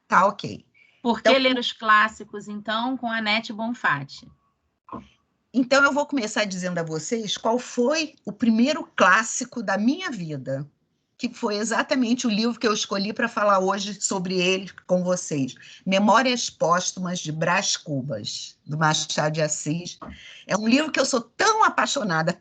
Tá, ok. Por que ler os clássicos, então, com Anete Bonfatti? Então, eu vou começar dizendo a vocês qual foi o primeiro clássico da minha vida, que foi exatamente o livro que eu escolhi para falar hoje sobre ele com vocês. Memórias Póstumas de Brás Cubas, do Machado de Assis. É um livro que eu sou tão apaixonada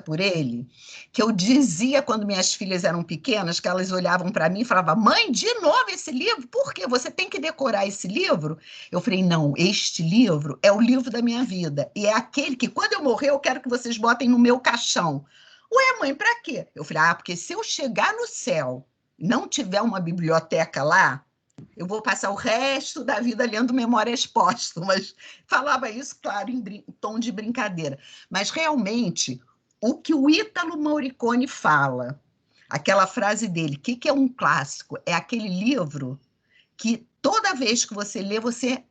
por ele, que eu dizia quando minhas filhas eram pequenas, que elas olhavam para mim e falavam: mãe, de novo esse livro? Por quê? Você tem que decorar esse livro? Eu falei: não, este livro é o livro da minha vida, e é aquele que, quando eu morrer, eu quero que vocês botem no meu caixão. Ué, mãe, para quê? Eu falei: porque se eu chegar no céu e não tiver uma biblioteca lá, eu vou passar o resto da vida lendo Memórias Póstumas. Falava isso, claro, em tom de brincadeira. Mas, realmente, o que o Ítalo Morricone fala, aquela frase dele, o que é um clássico? É aquele livro que, toda vez que você lê, você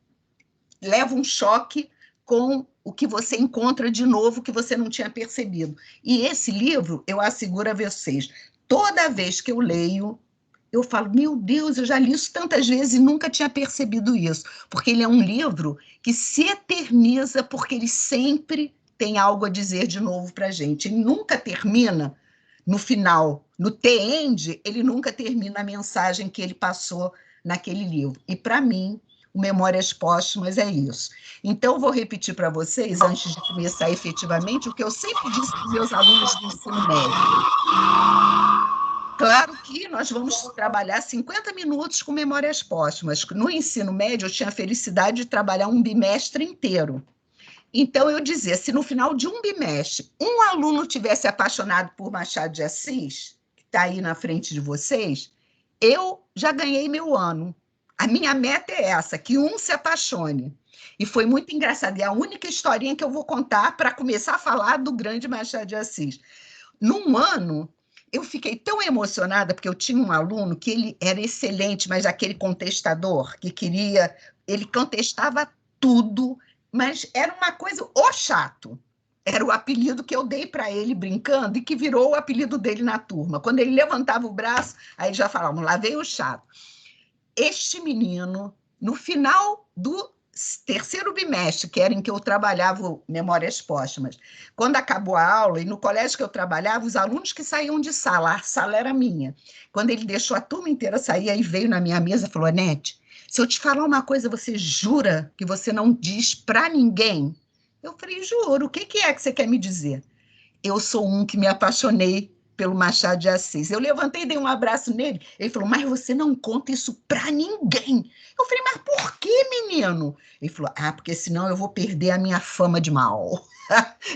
leva um choque com o que você encontra de novo que você não tinha percebido. E esse livro, eu asseguro a vocês, toda vez que eu leio, eu falo: meu Deus, eu já li isso tantas vezes e nunca tinha percebido isso, porque ele é um livro que se eterniza, porque ele sempre tem algo a dizer de novo para a gente. Ele nunca termina no final, no the-end, ele nunca termina a mensagem que ele passou naquele livro. E, para mim, o Memórias Póstumas é isso. Então, vou repetir para vocês, antes de começar efetivamente, o que eu sempre disse para os meus alunos do ensino médio. Claro que nós vamos trabalhar 50 minutos com Memórias Póstumas. No ensino médio, eu tinha a felicidade de trabalhar um bimestre inteiro. Então, eu dizia, se no final de um bimestre um aluno tivesse apaixonado por Machado de Assis, que está aí na frente de vocês, eu já ganhei meu ano. A minha meta é essa, que um se apaixone. E foi muito engraçado. É a única historinha que eu vou contar para começar a falar do grande Machado de Assis. Num ano, eu fiquei tão emocionada, porque eu tinha um aluno que ele era excelente, mas aquele contestador que queria, ele contestava tudo, mas era uma coisa, o chato. Era o apelido que eu dei para ele brincando e que virou o apelido dele na turma. Quando ele levantava o braço, aí já falavam: lá veio o chato. Este menino, no final do terceiro bimestre, que era em que eu trabalhava Memórias Póstumas, quando acabou a aula, e no colégio que eu trabalhava, os alunos que saíam de sala, a sala era minha. Quando ele deixou a turma inteira sair, aí veio na minha mesa e falou: Anete, se eu te falar uma coisa, você jura que você não diz para ninguém? Eu falei: juro. O que é que você quer me dizer? Eu sou um que me apaixonei pelo Machado de Assis. Eu levantei e dei um abraço nele. Ele falou: mas você não conta isso para ninguém. Eu falei: mas por que, menino? Ele falou: porque senão eu vou perder a minha fama de mal.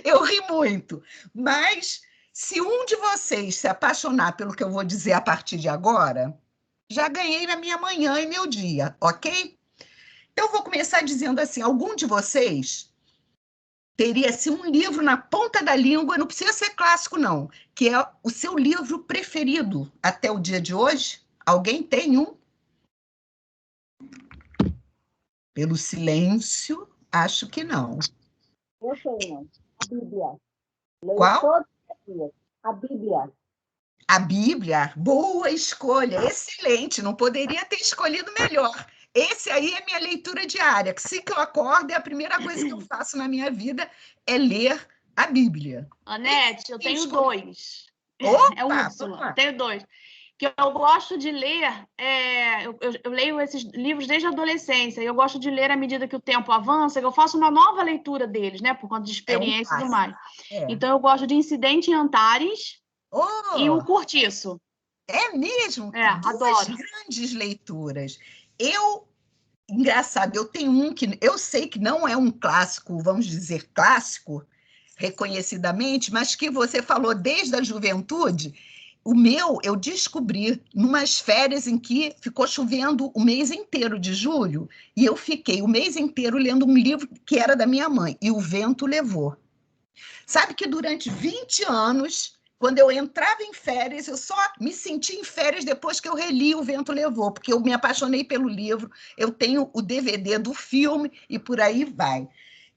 Eu ri muito. Mas se um de vocês se apaixonar pelo que eu vou dizer a partir de agora, já ganhei na minha manhã e meu dia, ok? Então, eu vou começar dizendo assim: algum de vocês teria assim, um livro na ponta da língua, não precisa ser clássico, não, que é o seu livro preferido até o dia de hoje? Alguém tem um? Pelo silêncio, acho que não. Eu tenho. A Bíblia. Leio Qual? todos os dias. A Bíblia. A Bíblia. Boa escolha, excelente, não poderia ter escolhido melhor. Esse aí é minha leitura diária, que se que eu acordo, é a primeira coisa que eu faço na minha vida é ler a Bíblia. Anete, eu tenho dois. Opa, é Úrsula, tenho dois. Que eu gosto de ler, eu leio esses livros desde a adolescência, e eu gosto de ler à medida que o tempo avança, que eu faço uma nova leitura deles, né, por conta de experiência e tudo mais. Então, eu gosto de Incidente em Antares e O Cortiço. É mesmo? Duas adoro. grandes leituras. Engraçado, eu tenho um que eu sei que não é um clássico, vamos dizer clássico, reconhecidamente, mas que você falou desde a juventude. O meu, eu descobri numas férias em que ficou chovendo o mês inteiro de julho, e eu fiquei o mês inteiro lendo um livro que era da minha mãe, E o Vento Levou. Sabe que durante 20 anos, quando eu entrava em férias, eu só me senti em férias depois que eu reli O Vento Levou, porque eu me apaixonei pelo livro, eu tenho o DVD do filme e por aí vai.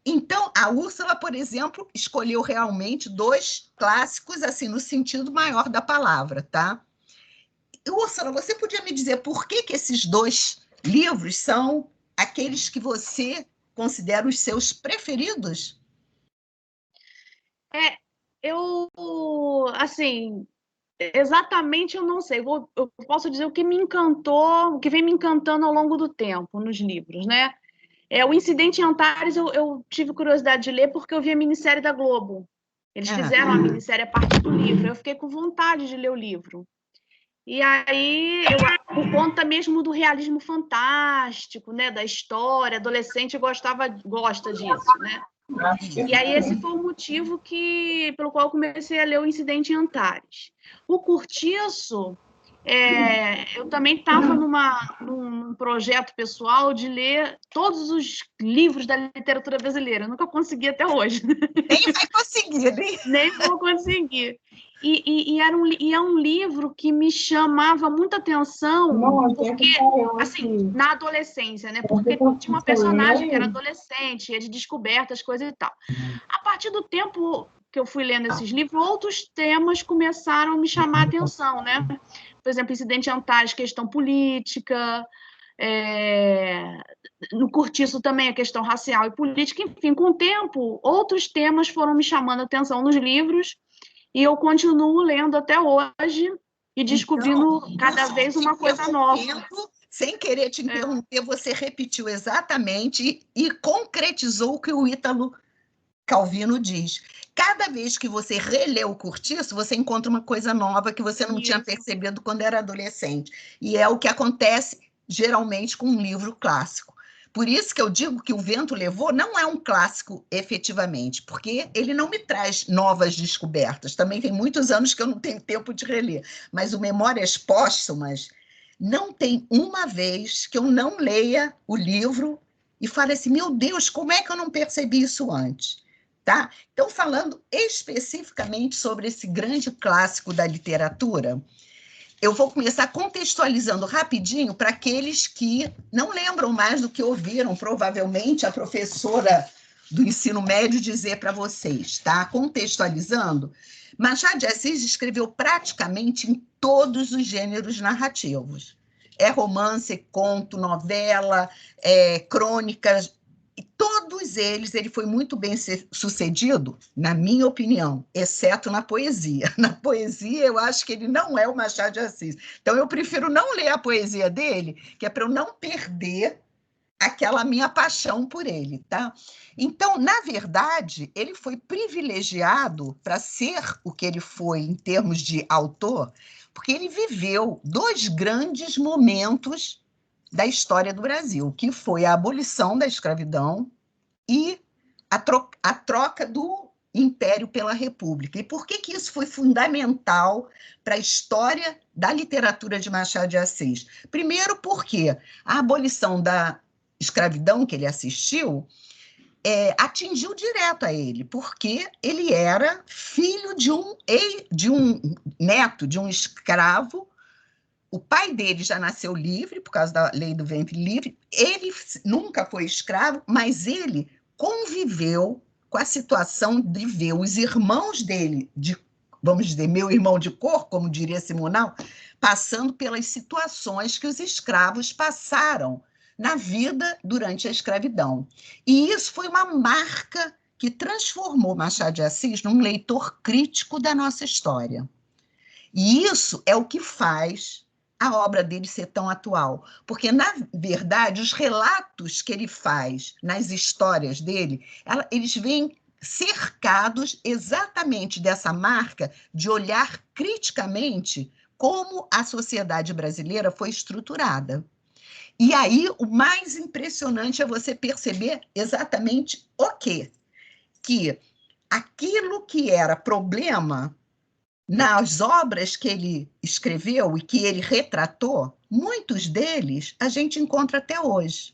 Então, a Úrsula, por exemplo, escolheu realmente dois clássicos, assim, no sentido maior da palavra, tá? Úrsula, você podia me dizer por que esses dois livros são aqueles que você considera os seus preferidos? Assim, exatamente eu não sei. Eu posso dizer o que me encantou, o que vem me encantando ao longo do tempo nos livros, né? O Incidente em Antares eu tive curiosidade de ler porque eu vi a minissérie da Globo. Eles fizeram a minissérie a partir do livro. Eu fiquei com vontade de ler o livro. E aí, por conta mesmo do realismo fantástico, né, da história, adolescente gosta disso, né? E aí esse foi o motivo pelo qual eu comecei a ler o Incidente em Antares. O Cortiço, eu também estava num projeto pessoal de ler todos os livros da literatura brasileira. Eu nunca consegui até hoje. Nem vai conseguir, hein? Nem vou conseguir. É um livro que me chamava muita atenção, porque, assim, na adolescência, né? Porque tinha uma personagem que era adolescente, ia de descobertas, coisas e tal. A partir do tempo que eu fui lendo esses livros, outros temas começaram a me chamar a atenção, né? Por exemplo, Incidente em Antares, questão política, no Cortiço também a questão racial e política, enfim, com o tempo, outros temas foram me chamando a atenção nos livros, e eu continuo lendo até hoje e descobrindo cada vez uma coisa nova. Sem querer te interromper, você repetiu exatamente e concretizou o que o Ítalo Calvino diz. Cada vez que você relê o Cortiço, você encontra uma coisa nova que você não tinha percebido quando era adolescente. E é o que acontece, geralmente, com um livro clássico. Por isso que eu digo que O Vento Levou não é um clássico efetivamente, porque ele não me traz novas descobertas. Também tem muitos anos que eu não tenho tempo de reler. Mas o Memórias Póstumas não tem uma vez que eu não leia o livro e fale assim, meu Deus, como é que eu não percebi isso antes? Tá? Então, falando especificamente sobre esse grande clássico da literatura, eu vou começar contextualizando rapidinho para aqueles que não lembram mais do que ouviram, provavelmente, a professora do ensino médio dizer para vocês, tá? Contextualizando, Machado de Assis escreveu praticamente em todos os gêneros narrativos. Romance, conto, novela, crônicas, e todos eles, ele foi muito bem sucedido, na minha opinião, exceto na poesia. Na poesia, eu acho que ele não é o Machado de Assis. Então, eu prefiro não ler a poesia dele, que é para eu não perder aquela minha paixão por ele, tá? Então, na verdade, ele foi privilegiado para ser o que ele foi em termos de autor, porque ele viveu dois grandes momentos da história do Brasil, que foi a abolição da escravidão e a troca do Império pela República. E por que isso foi fundamental para a história da literatura de Machado de Assis? Primeiro, porque a abolição da escravidão que ele assistiu atingiu direto a ele, porque ele era filho de um neto de um escravo. O pai dele já nasceu livre, por causa da lei do ventre livre. Ele nunca foi escravo, mas ele conviveu com a situação de ver os irmãos dele, vamos dizer, meu irmão de cor, como diria Simonal, passando pelas situações que os escravos passaram na vida durante a escravidão. E isso foi uma marca que transformou Machado de Assis num leitor crítico da nossa história. E isso é o que faz a obra dele ser tão atual, porque, na verdade, os relatos que ele faz nas histórias dele, eles vêm cercados exatamente dessa marca de olhar criticamente como a sociedade brasileira foi estruturada. E aí, o mais impressionante é você perceber exatamente o quê? Que aquilo que era problema nas obras que ele escreveu e que ele retratou, muitos deles a gente encontra até hoje.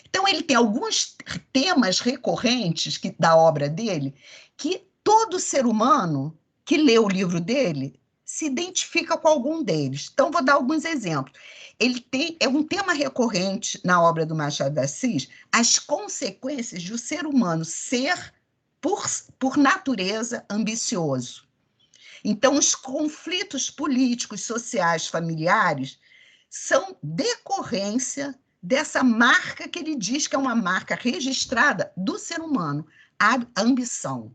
Então, ele tem alguns temas recorrentes da obra dele que todo ser humano que lê o livro dele se identifica com algum deles. Então, vou dar alguns exemplos. Um tema recorrente na obra do Machado de Assis, as consequências de o ser humano ser, por natureza, ambicioso. Então, os conflitos políticos, sociais, familiares são decorrência dessa marca que ele diz que é uma marca registrada do ser humano, a ambição.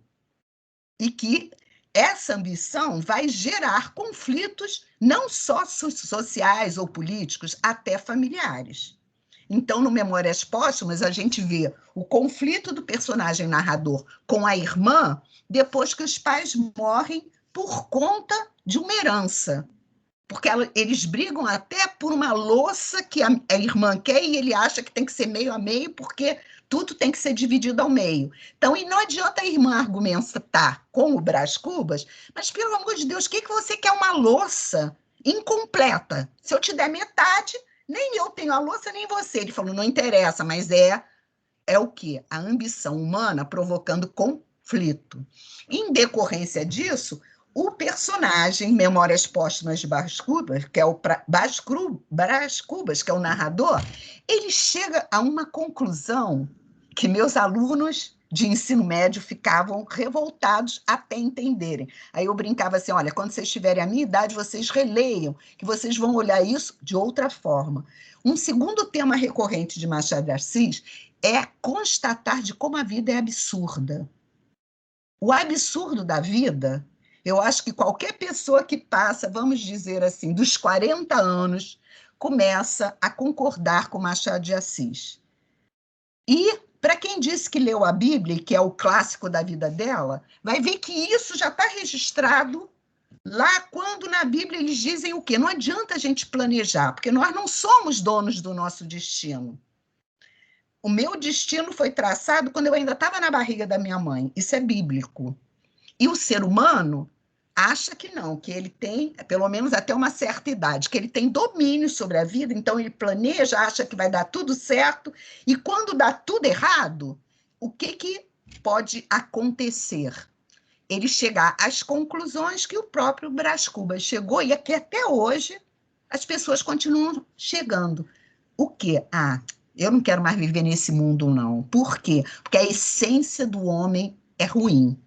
E que essa ambição vai gerar conflitos não só sociais ou políticos, até familiares. Então, no Memórias Póstumas, a gente vê o conflito do personagem narrador com a irmã depois que os pais morrem por conta de uma herança. Porque eles brigam até por uma louça que a irmã quer e ele acha que tem que ser meio a meio, porque tudo tem que ser dividido ao meio. Então, e não adianta a irmã argumentar com o Brás Cubas, mas, pelo amor de Deus, o que você quer uma louça incompleta? Se eu te der metade, nem eu tenho a louça, nem você. Ele falou, não interessa, mas é o quê? A ambição humana provocando conflito. Em decorrência disso, o personagem Memórias Póstumas de Brás Cubas, que é o Brás Cubas, que é o narrador, ele chega a uma conclusão que meus alunos de ensino médio ficavam revoltados até entenderem. Aí eu brincava assim, olha, quando vocês tiverem a minha idade, vocês releiam, que vocês vão olhar isso de outra forma. Um segundo tema recorrente de Machado de Assis é constatar de como a vida é absurda. O absurdo da vida, eu acho que qualquer pessoa que passa, vamos dizer assim, dos 40 anos, começa a concordar com Machado de Assis. E, para quem disse que leu a Bíblia, que é o clássico da vida dela, vai ver que isso já está registrado lá quando na Bíblia eles dizem o quê? Não adianta a gente planejar, porque nós não somos donos do nosso destino. O meu destino foi traçado quando eu ainda estava na barriga da minha mãe. Isso é bíblico. E o ser humano acha que não, que ele tem, pelo menos até uma certa idade, que ele tem domínio sobre a vida, então ele planeja, acha que vai dar tudo certo, e quando dá tudo errado, o que pode acontecer? Ele chegar às conclusões que o próprio Brás Cubas chegou, e que até hoje as pessoas continuam chegando. O quê? Eu não quero mais viver nesse mundo, não. Por quê? Porque a essência do homem é ruim.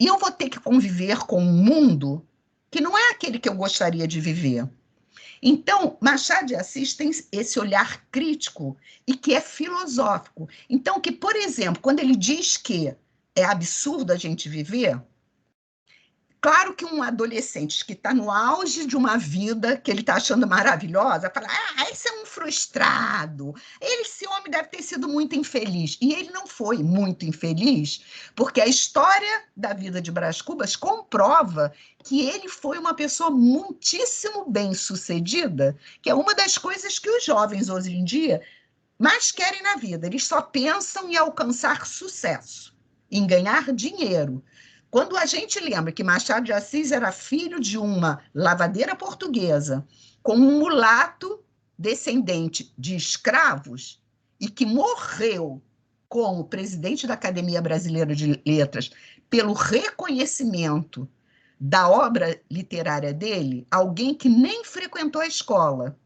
E eu vou ter que conviver com um mundo que não é aquele que eu gostaria de viver. Então, Machado de Assis tem esse olhar crítico e que é filosófico. Então, que, por exemplo, quando ele diz que é absurdo a gente viver, claro que um adolescente que está no auge de uma vida que ele está achando maravilhosa, fala, esse é um frustrado, esse homem deve ter sido muito infeliz. E ele não foi muito infeliz, porque a história da vida de Brás Cubas comprova que ele foi uma pessoa muitíssimo bem-sucedida, que é uma das coisas que os jovens hoje em dia mais querem na vida. Eles só pensam em alcançar sucesso, em ganhar dinheiro. Quando a gente lembra que Machado de Assis era filho de uma lavadeira portuguesa, com um mulato descendente de escravos, e que morreu como presidente da Academia Brasileira de Letras pelo reconhecimento da obra literária dele, alguém que nem frequentou a escola.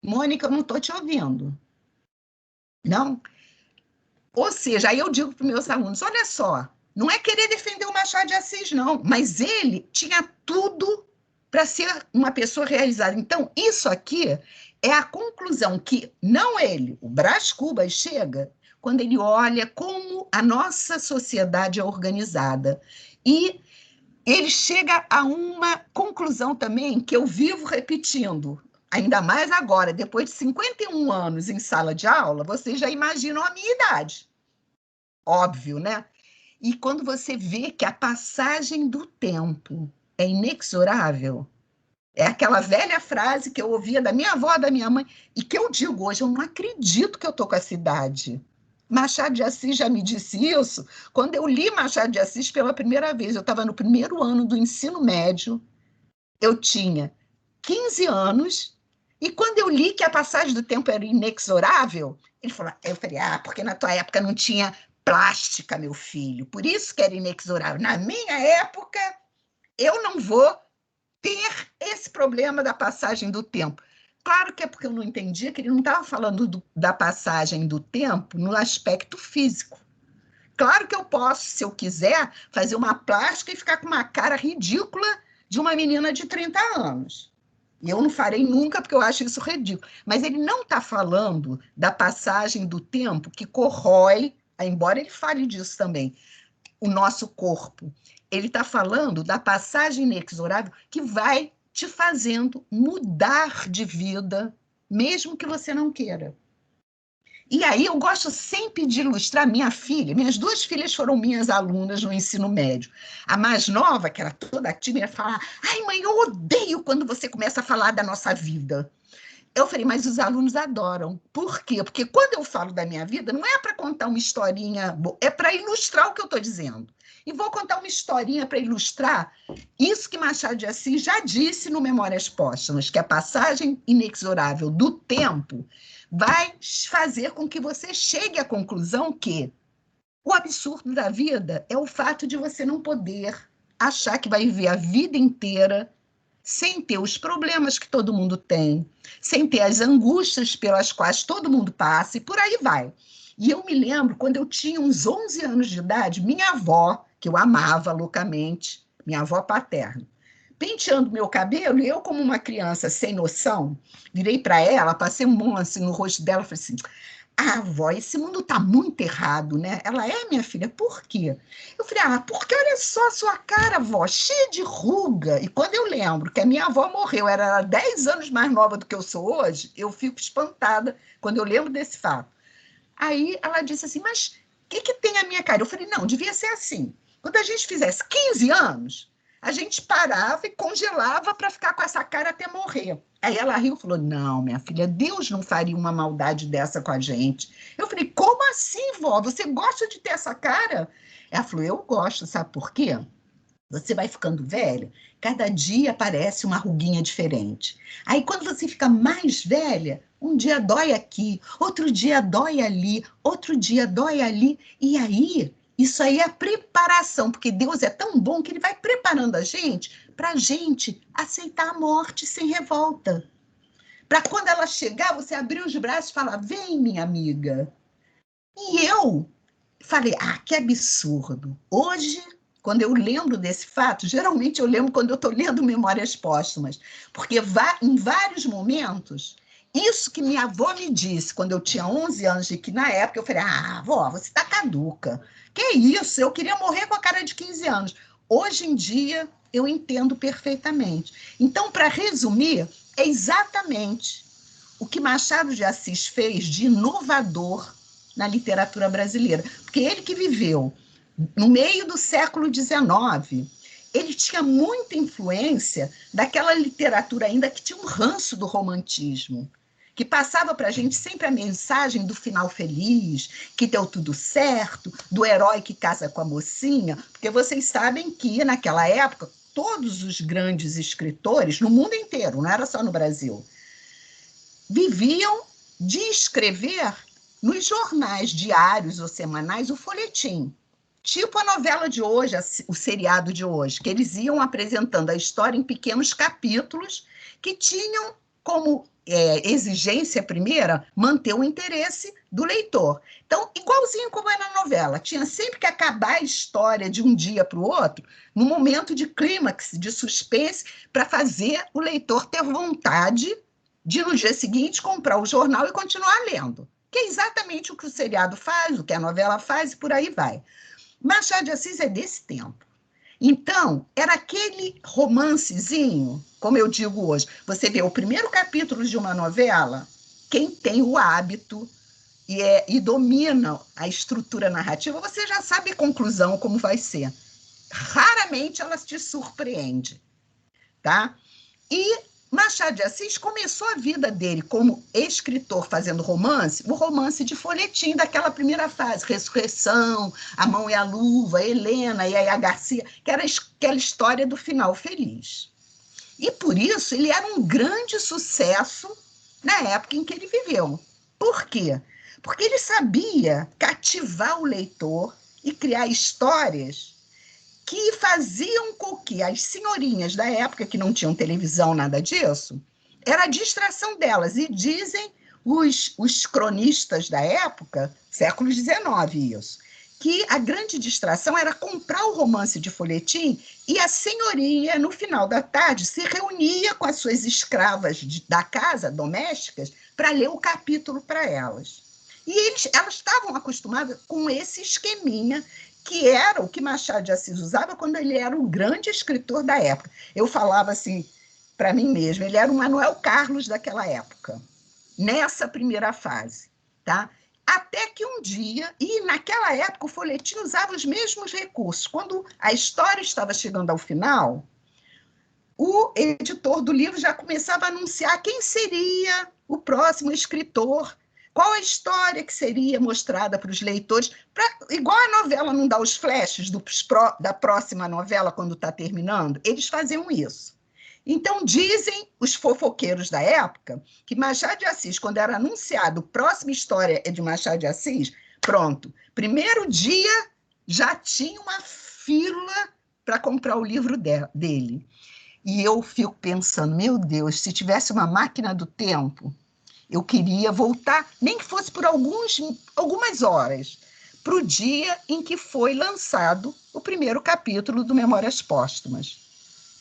Mônica, eu não estou te ouvindo. Não? Ou seja, aí eu digo para os meus alunos, olha só, não é querer defender o Machado de Assis, não, mas ele tinha tudo para ser uma pessoa realizada. Então, isso aqui é a conclusão que não ele, o Brás Cubas, chega quando ele olha como a nossa sociedade é organizada. E ele chega a uma conclusão também que eu vivo repetindo, ainda mais agora, depois de 51 anos em sala de aula, vocês já imaginam a minha idade. Óbvio, né? E quando você vê que a passagem do tempo é inexorável, é aquela velha frase que eu ouvia da minha avó, da minha mãe, e que eu digo hoje, eu não acredito que eu estou com essa idade. Machado de Assis já me disse isso. Quando eu li Machado de Assis pela primeira vez, eu estava no primeiro ano do ensino médio, eu tinha 15 anos, e quando eu li que a passagem do tempo era inexorável, ele falou, eu falei, porque na tua época não tinha plástica, meu filho, por isso que era inexorável. Na minha época, eu não vou ter esse problema da passagem do tempo. Claro que é porque eu não entendia que ele não estava falando da passagem do tempo no aspecto físico. Claro que eu posso, se eu quiser, fazer uma plástica e ficar com uma cara ridícula de uma menina de 30 anos. E eu não farei nunca, porque eu acho isso ridículo. Mas ele não está falando da passagem do tempo que corrói, embora ele fale disso também, o nosso corpo. Ele está falando da passagem inexorável que vai te fazendo mudar de vida, mesmo que você não queira. E aí eu gosto sempre de ilustrar minha filha. Minhas 2 filhas foram minhas alunas no ensino médio. A mais nova, que era toda tímida, ia falar: ai, mãe, eu odeio quando você começa a falar da nossa vida. Eu falei, mas os alunos adoram. Por quê? Porque quando eu falo da minha vida, não é para contar uma historinha, é para ilustrar o que eu estou dizendo. E vou contar uma historinha para ilustrar isso que Machado de Assis já disse no Memórias Póstumas, que a passagem inexorável do tempo vai fazer com que você chegue à conclusão que o absurdo da vida é o fato de você não poder achar que vai viver a vida inteira sem ter os problemas que todo mundo tem, sem ter as angústias pelas quais todo mundo passa, e por aí vai. E eu me lembro, quando eu tinha uns 11 anos de idade, minha avó, que eu amava loucamente, minha avó paterna, penteando meu cabelo, e eu, como uma criança sem noção, virei para ela, passei um mão assim no rosto dela, falei assim: ah, avó, esse mundo está muito errado, né? Ela é, minha filha, por quê? Eu falei, porque olha só a sua cara, avó, cheia de ruga. E quando eu lembro que a minha avó morreu, era 10 anos mais nova do que eu sou hoje, eu fico espantada quando eu lembro desse fato. Aí ela disse assim, mas o que tem a minha cara? Eu falei, não, devia ser assim. Quando a gente fizesse 15 anos, a gente parava e congelava para ficar com essa cara até morrer. Aí ela riu e falou, não, minha filha, Deus não faria uma maldade dessa com a gente. Eu falei, como assim, vó? Você gosta de ter essa cara? Ela falou, eu gosto, sabe por quê? Você vai ficando velha, cada dia aparece uma ruguinha diferente. Aí, quando você fica mais velha, um dia dói aqui, outro dia dói ali, outro dia dói ali. E aí, isso aí é a preparação, porque Deus é tão bom que ele vai preparando a gente para a gente aceitar a morte sem revolta. Para quando ela chegar, você abrir os braços e falar, vem, minha amiga. E eu falei, que absurdo. Hoje, quando eu lembro desse fato, geralmente eu lembro quando eu estou lendo Memórias Póstumas, porque em vários momentos, isso que minha avó me disse quando eu tinha 11 anos, de que na época eu falei, vó, você está caduca. Que isso? Eu queria morrer com a cara de 15 anos. Hoje em dia, eu entendo perfeitamente. Então, para resumir, é exatamente o que Machado de Assis fez de inovador na literatura brasileira. Porque ele que viveu no meio do século XIX, ele tinha muita influência daquela literatura ainda que tinha um ranço do romantismo, que passava para a gente sempre a mensagem do final feliz, que deu tudo certo, do herói que casa com a mocinha, porque vocês sabem que, naquela época, todos os grandes escritores, no mundo inteiro, não era só no Brasil, viviam de escrever nos jornais diários ou semanais o folhetim. Tipo a novela de hoje, o seriado de hoje, que eles iam apresentando a história em pequenos capítulos que tinham como exigência primeira manter o interesse do leitor. Então, igualzinho como é na novela, tinha sempre que acabar a história de um dia para o outro, no momento de clímax, de suspense, para fazer o leitor ter vontade de, no dia seguinte, comprar o jornal e continuar lendo. Que é exatamente o que o seriado faz, o que a novela faz, e por aí vai. Machado de Assis é desse tempo. Então, era aquele romancezinho, como eu digo hoje, você vê o primeiro capítulo de uma novela, quem tem o hábito e domina a estrutura narrativa, você já sabe a conclusão, como vai ser. Raramente ela te surpreende, tá? E Machado de Assis começou a vida dele como escritor fazendo romance, o romance de folhetim daquela primeira fase, Ressurreição, A Mão e a Luva, Helena e a Garcia, que era aquela história do final feliz. E por isso ele era um grande sucesso na época em que ele viveu. Por quê? Porque ele sabia cativar o leitor e criar histórias que faziam com que as senhorinhas da época, que não tinham televisão, nada disso, era a distração delas. E dizem os cronistas da época, século XIX isso, que a grande distração era comprar o romance de folhetim e a senhoria, no final da tarde, se reunia com as suas escravas da casa, domésticas, para ler o capítulo para elas. E elas estavam acostumadas com esse esqueminha, que era o que Machado de Assis usava quando ele era o grande escritor da época. Eu falava assim, para mim mesma, ele era o Manuel Carlos daquela época, nessa primeira fase, tá? Até que um dia, e naquela época o folhetim usava os mesmos recursos. Quando a história estava chegando ao final, o editor do livro já começava a anunciar quem seria o próximo escritor, qual a história que seria mostrada para os leitores, igual a novela não dá os flashes da próxima novela quando está terminando, eles faziam isso. Então, dizem os fofoqueiros da época que Machado de Assis, quando era anunciado a próxima história é de Machado de Assis, pronto, primeiro dia já tinha uma fila para comprar o livro dele. E eu fico pensando, meu Deus, se tivesse uma máquina do tempo, eu queria voltar, nem que fosse por algumas horas, para o dia em que foi lançado o primeiro capítulo do Memórias Póstumas.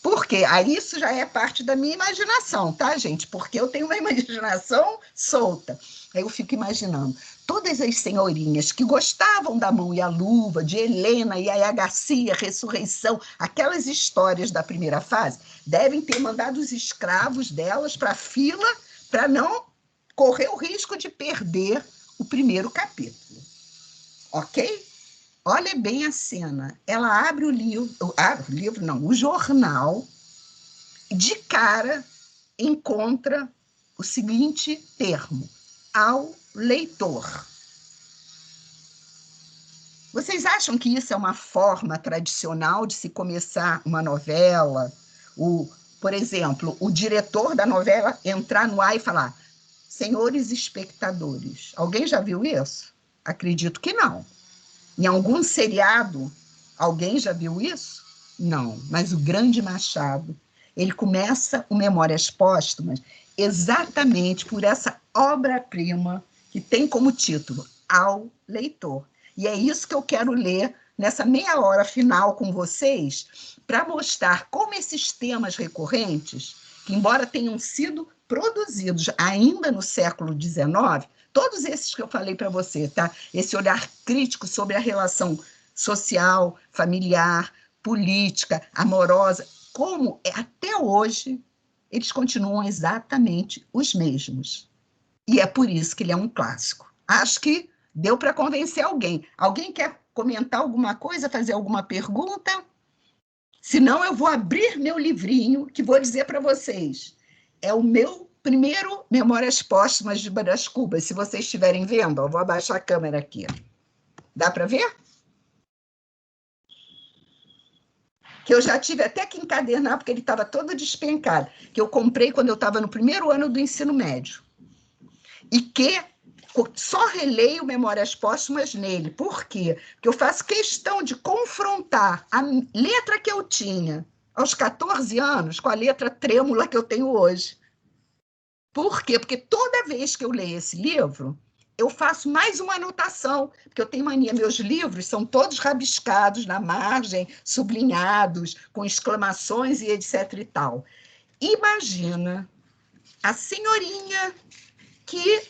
Por quê? Aí isso já é parte da minha imaginação, tá, gente? Porque eu tenho uma imaginação solta. Aí eu fico imaginando todas as senhorinhas que gostavam da Mão e a Luva, de Helena, Yaya Garcia, Ressurreição, aquelas histórias da primeira fase, devem ter mandado os escravos delas para a fila para não correr o risco de perder o primeiro capítulo. Ok? Olha bem a cena. Ela abre o jornal, de cara encontra o seguinte termo: ao leitor. Vocês acham que isso é uma forma tradicional de se começar uma novela? Por exemplo, o diretor da novela entrar no ar e falar: senhores espectadores. Alguém já viu isso? Acredito que não. Em algum seriado, alguém já viu isso? Não, mas o grande Machado, ele começa o Memórias Póstumas exatamente por essa obra-prima que tem como título Ao Leitor. E é isso que eu quero ler nessa meia hora final com vocês, para mostrar como esses temas recorrentes, que embora tenham sido produzidos ainda no século XIX, todos esses que eu falei para você, tá? Esse olhar crítico sobre a relação social, familiar, política, amorosa, como até hoje eles continuam exatamente os mesmos. E é por isso que ele é um clássico. Acho que deu para convencer alguém. Alguém quer comentar alguma coisa, fazer alguma pergunta? Senão eu vou abrir meu livrinho, que vou dizer para vocês. É o meu primeiro Memórias Póstumas de Brás Cubas, se vocês estiverem vendo. Eu vou abaixar a câmera aqui. Dá para ver? Que eu já tive até que encadernar, porque ele estava todo despencado, que eu comprei quando eu estava no primeiro ano do ensino médio. E que só releio Memórias Póstumas nele. Por quê? Porque eu faço questão de confrontar a letra que eu tinha aos 14 anos com a letra trêmula que eu tenho hoje. Por quê? Porque toda vez que eu leio esse livro, eu faço mais uma anotação, porque eu tenho mania, meus livros são todos rabiscados na margem, sublinhados, com exclamações e etc e tal. Imagina a senhorinha que,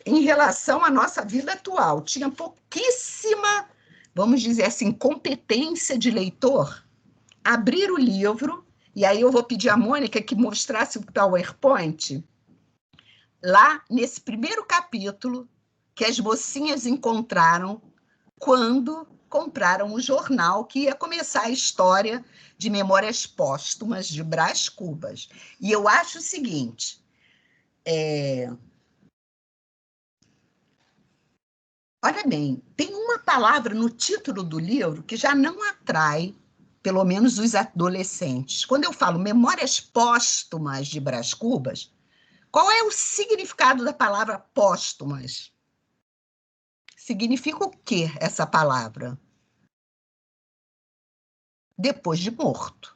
em relação à nossa vida atual, tinha pouquíssima, vamos dizer assim, competência de leitor, abrir o livro, e aí eu vou pedir à Mônica que mostrasse o PowerPoint, lá nesse primeiro capítulo que as mocinhas encontraram quando compraram o jornal que ia começar a história de Memórias Póstumas de Brás Cubas. E eu acho o seguinte, olha bem, tem uma palavra no título do livro que já não atrai, pelo menos os adolescentes. Quando eu falo Memórias Póstumas de Brás Cubas, qual é o significado da palavra póstumas? Significa o quê essa palavra? Depois de morto.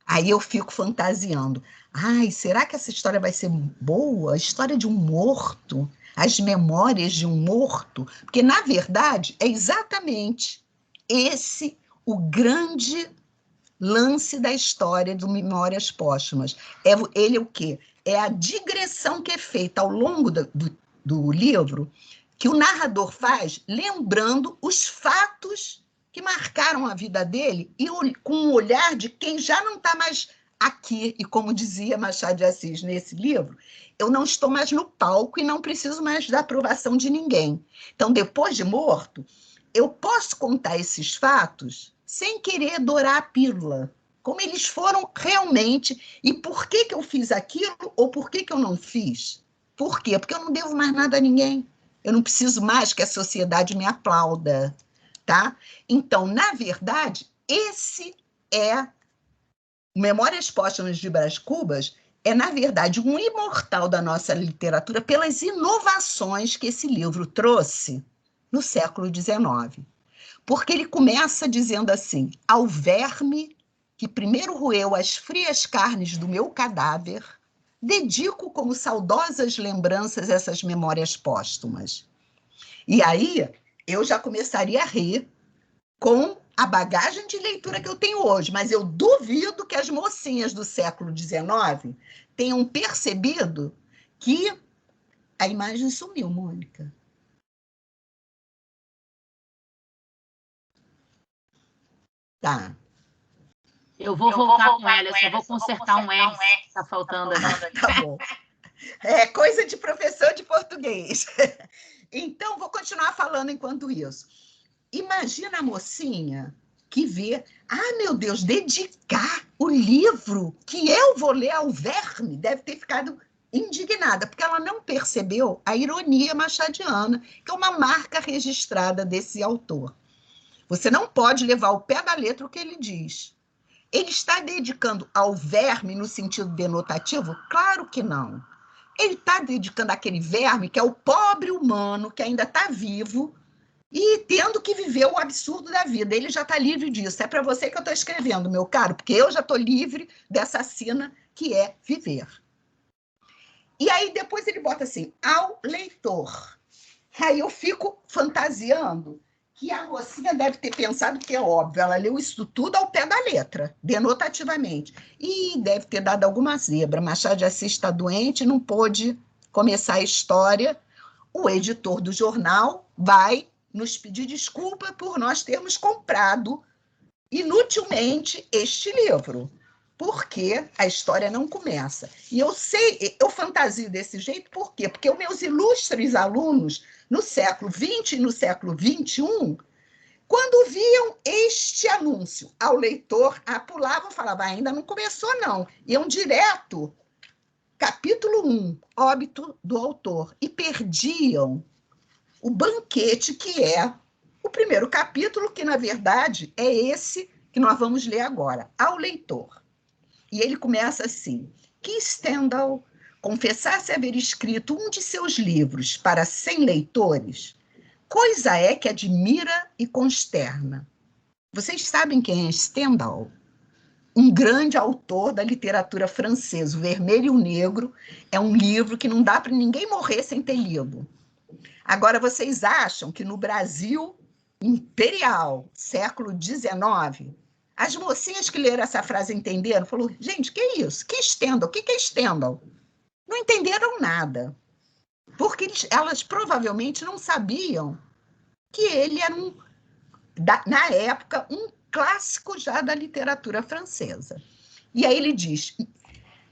Aí eu fico fantasiando. Ai, será que essa história vai ser boa? A história de um morto? As memórias de um morto, porque, na verdade, é exatamente esse o grande lance da história do Memórias Póstumas. Ele é o quê? É a digressão que é feita ao longo do livro, que o narrador faz, lembrando os fatos que marcaram a vida dele e com o olhar de quem já não está mais aqui. E como dizia Machado de Assis nesse livro, eu não estou mais no palco e não preciso mais da aprovação de ninguém. Então, depois de morto, eu posso contar esses fatos sem querer dourar a pílula, como eles foram realmente, e por que eu fiz aquilo ou por que eu não fiz. Por quê? Porque eu não devo mais nada a ninguém. Eu não preciso mais que a sociedade me aplauda, tá? Então, na verdade, esse é Memórias Póstumas de Brás Cubas, é, na verdade, um imortal da nossa literatura pelas inovações que esse livro trouxe no século XIX. Porque ele começa dizendo assim: ao verme que primeiro roeu as frias carnes do meu cadáver, dedico como saudosas lembranças essas memórias póstumas. E aí eu já começaria a rir com a bagagem de leitura que eu tenho hoje, mas eu duvido que as mocinhas do século XIX tenham percebido que a imagem sumiu, Mônica. Tá. Eu vou voltar com ela, eu só vou consertar um R que está faltando ali. Tá bom. É coisa de professor de português. Então, vou continuar falando enquanto isso. Imagina a mocinha que vê, meu Deus, dedicar o livro que eu vou ler ao verme, deve ter ficado indignada, porque ela não percebeu a ironia machadiana, que é uma marca registrada desse autor. Você não pode levar ao pé da letra o que ele diz. Ele está dedicando ao verme no sentido denotativo? Claro que não. Ele está dedicando àquele verme que é o pobre humano que ainda está vivo e tendo que viver o absurdo da vida. Ele já está livre disso. É para você que eu estou escrevendo, meu caro, porque eu já estou livre dessa sina que é viver. E aí depois ele bota assim, ao leitor. Aí eu fico fantasiando que a mocinha deve ter pensado que é óbvio, ela leu isso tudo ao pé da letra, denotativamente, e deve ter dado alguma zebra. Machado de Assis está doente, não pôde começar a história. O editor do jornal vai nos pedir desculpa por nós termos comprado inutilmente este livro, porque a história não começa. E eu sei, eu fantasio desse jeito, por quê? Porque os meus ilustres alunos, no século XX e no século XXI, quando viam este anúncio ao leitor, pulavam e falavam, ainda não começou, não. Iam direto, capítulo 1, óbito do autor, e perdiam o banquete, que é o primeiro capítulo, que, na verdade, é esse que nós vamos ler agora, ao leitor. E ele começa assim, que Stendhal confessasse haver escrito um de seus livros para 100 leitores, coisa é que admira e consterna. Vocês sabem quem é Stendhal? Um grande autor da literatura francesa. O Vermelho e o Negro é um livro que não dá para ninguém morrer sem ter lido. Agora, vocês acham que no Brasil imperial, século XIX, as mocinhas que leram essa frase entenderam? Falou, gente, que é isso? Que Stendhal? O que é Stendhal? Não entenderam nada, porque elas provavelmente não sabiam que ele era, na época, um clássico já da literatura francesa. E aí ele diz,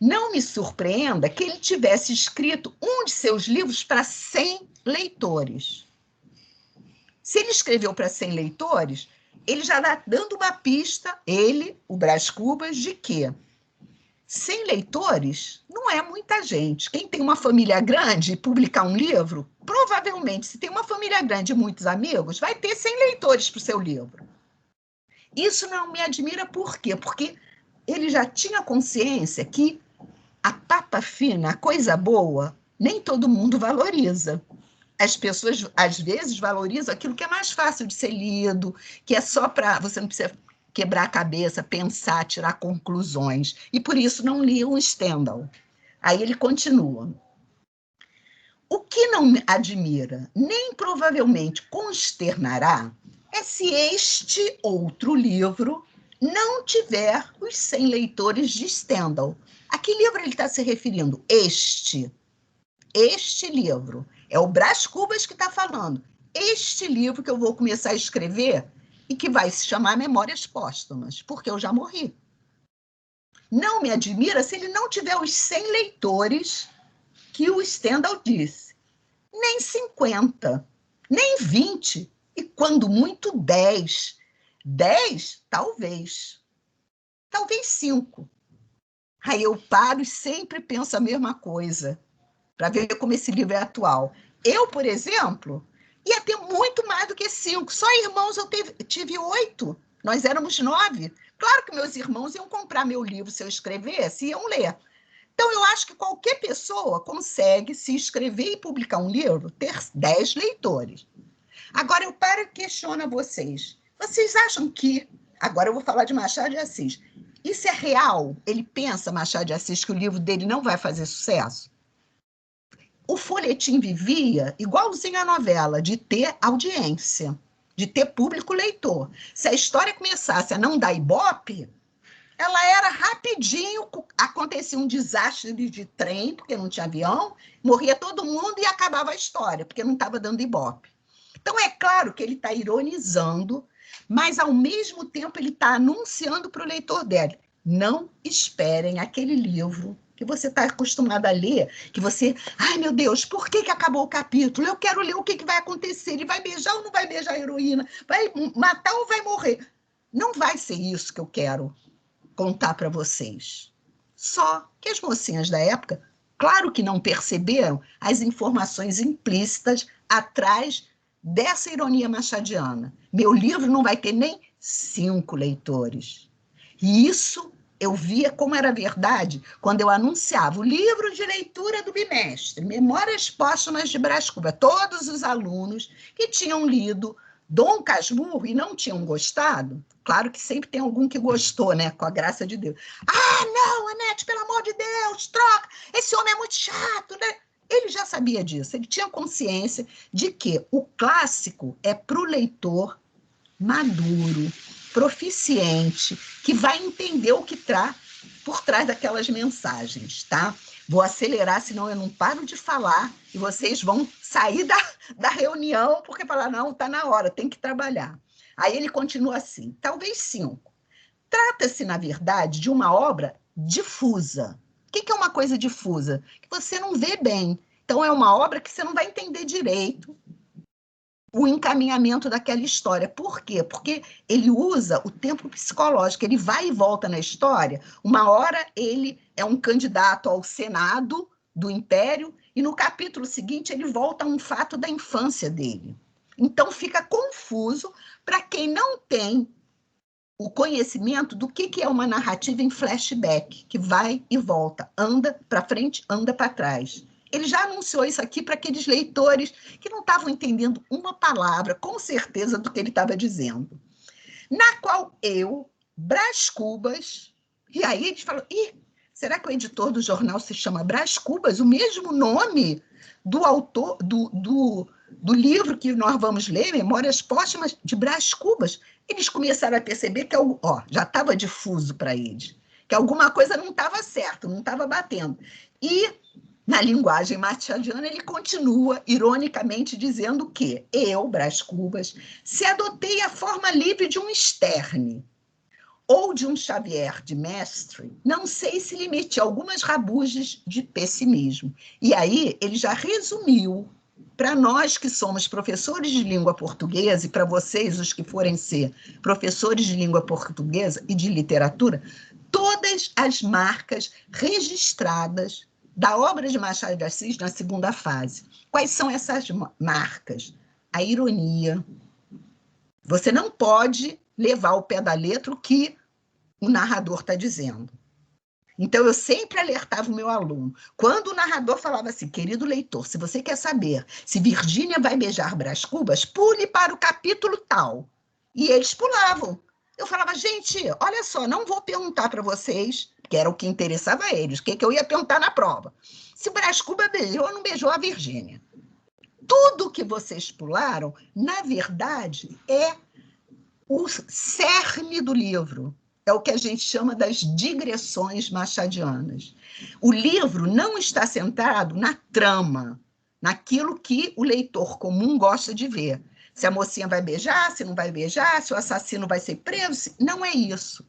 não me surpreenda que ele tivesse escrito um de seus livros para 100 leitores. Se ele escreveu para 100 leitores, ele já está dando uma pista, ele, o Brás Cubas, de que 100 leitores não é muita gente. Quem tem uma família grande e publicar um livro, provavelmente, se tem uma família grande e muitos amigos, vai ter 100 leitores para o seu livro. Isso não me admira por quê? Porque ele já tinha consciência que a papa fina, a coisa boa, nem todo mundo valoriza. As pessoas, às vezes, valorizam aquilo que é mais fácil de ser lido, que é só para... Você não precisa quebrar a cabeça, pensar, tirar conclusões. E por isso não liam Stendhal. Aí ele continua. O que não me admira, nem provavelmente consternará, é se este outro livro não tiver os 100 leitores de Stendhal. A que livro ele está se referindo? Este livro. É o Brás Cubas que está falando. Este livro que eu vou começar a escrever e que vai se chamar Memórias Póstumas, porque eu já morri. Não me admira se ele não tiver os 100 leitores que o Stendhal disse. Nem 50, nem 20, e quando muito 10. 10, talvez. Talvez 5. Aí eu paro e sempre penso a mesma coisa, para ver como esse livro é atual. Eu, por exemplo, ia ter muito mais do que 5. Só irmãos eu tive 8. Nós éramos 9. Claro que meus irmãos iam comprar meu livro se eu escrevesse, iam ler. Então, eu acho que qualquer pessoa consegue se escrever e publicar um livro, ter 10 leitores. Agora, eu paro e questiono a vocês. Vocês acham que... Agora eu vou falar de Machado de Assis. Isso é real? Ele pensa, Machado de Assis, que o livro dele não vai fazer sucesso? O folhetim vivia, igualzinho à novela, de ter audiência, de ter público leitor. Se a história começasse a não dar ibope, ela era rapidinho, acontecia um desastre de trem, porque não tinha avião, morria todo mundo e acabava a história, porque não estava dando ibope. Então, é claro que ele está ironizando, mas, ao mesmo tempo, ele está anunciando para o leitor dele: não esperem aquele livro que você está acostumado a ler, que você, ai, meu Deus, por que acabou o capítulo? Eu quero ler o que vai acontecer, ele vai beijar ou não vai beijar a heroína? Vai matar ou vai morrer? Não vai ser isso que eu quero contar para vocês. Só que as mocinhas da época, claro que não perceberam as informações implícitas atrás dessa ironia machadiana. Meu livro não vai ter nem 5 leitores. E isso eu via como era verdade quando eu anunciava o livro de leitura do bimestre, Memórias Póstumas de Brás Cubas. Todos os alunos que tinham lido Dom Casmurro e não tinham gostado, claro que sempre tem algum que gostou, né? Com a graça de Deus. Ah, não, Anete, pelo amor de Deus, troca, esse homem é muito chato, né? Ele já sabia disso, ele tinha consciência de que o clássico é para o leitor maduro, proficiente, que vai entender o que está por trás daquelas mensagens, tá? Vou acelerar, senão eu não paro de falar e vocês vão sair da reunião porque falar, não, está na hora, tem que trabalhar. Aí ele continua assim, talvez 5. Trata-se, na verdade, de uma obra difusa. O que é uma coisa difusa? Que você não vê bem. Então, é uma obra que você não vai entender direito o encaminhamento daquela história. Por quê? Porque ele usa o tempo psicológico, ele vai e volta na história. Uma hora ele é um candidato ao Senado do Império, e no capítulo seguinte ele volta a um fato da infância dele. Então fica confuso para quem não tem o conhecimento do que é uma narrativa em flashback, que vai e volta, anda para frente, anda para trás. Ele já anunciou isso aqui para aqueles leitores que não estavam entendendo uma palavra, com certeza, do que ele estava dizendo. Na qual eu, Brás Cubas, e aí eles falam, será que o editor do jornal se chama Brás Cubas? O mesmo nome do autor, do livro que nós vamos ler, Memórias Póstumas de Brás Cubas. Eles começaram a perceber que já estava difuso para eles, que alguma coisa não estava certo, não estava batendo. E, na linguagem machadiana, ele continua, ironicamente, dizendo que eu, Brás Cubas, se adotei a forma livre de um Sterne ou de um Xavier de Mestre, não sei se lhe meti algumas rabugens de pessimismo. E aí ele já resumiu, para nós que somos professores de língua portuguesa, e para vocês, os que forem ser professores de língua portuguesa e de literatura, todas as marcas registradas da obra de Machado de Assis na segunda fase. Quais são essas marcas? A ironia. Você não pode levar ao pé da letra o que o narrador está dizendo. Então, eu sempre alertava o meu aluno. Quando o narrador falava assim, querido leitor, se você quer saber se Virgínia vai beijar Brás Cubas, pule para o capítulo tal. E eles pulavam. Eu falava, gente, olha só, não vou perguntar para vocês, que era o que interessava a eles, o que eu ia perguntar na prova. Se Brás Cubas beijou ou não beijou a Virgínia. tudo que vocês pularam, na verdade, é o cerne do livro. É o que a gente chama das digressões machadianas. O livro não está centrado na trama, naquilo que o leitor comum gosta de ver. Se a mocinha vai beijar, se não vai beijar, se o assassino vai ser preso. Não é isso.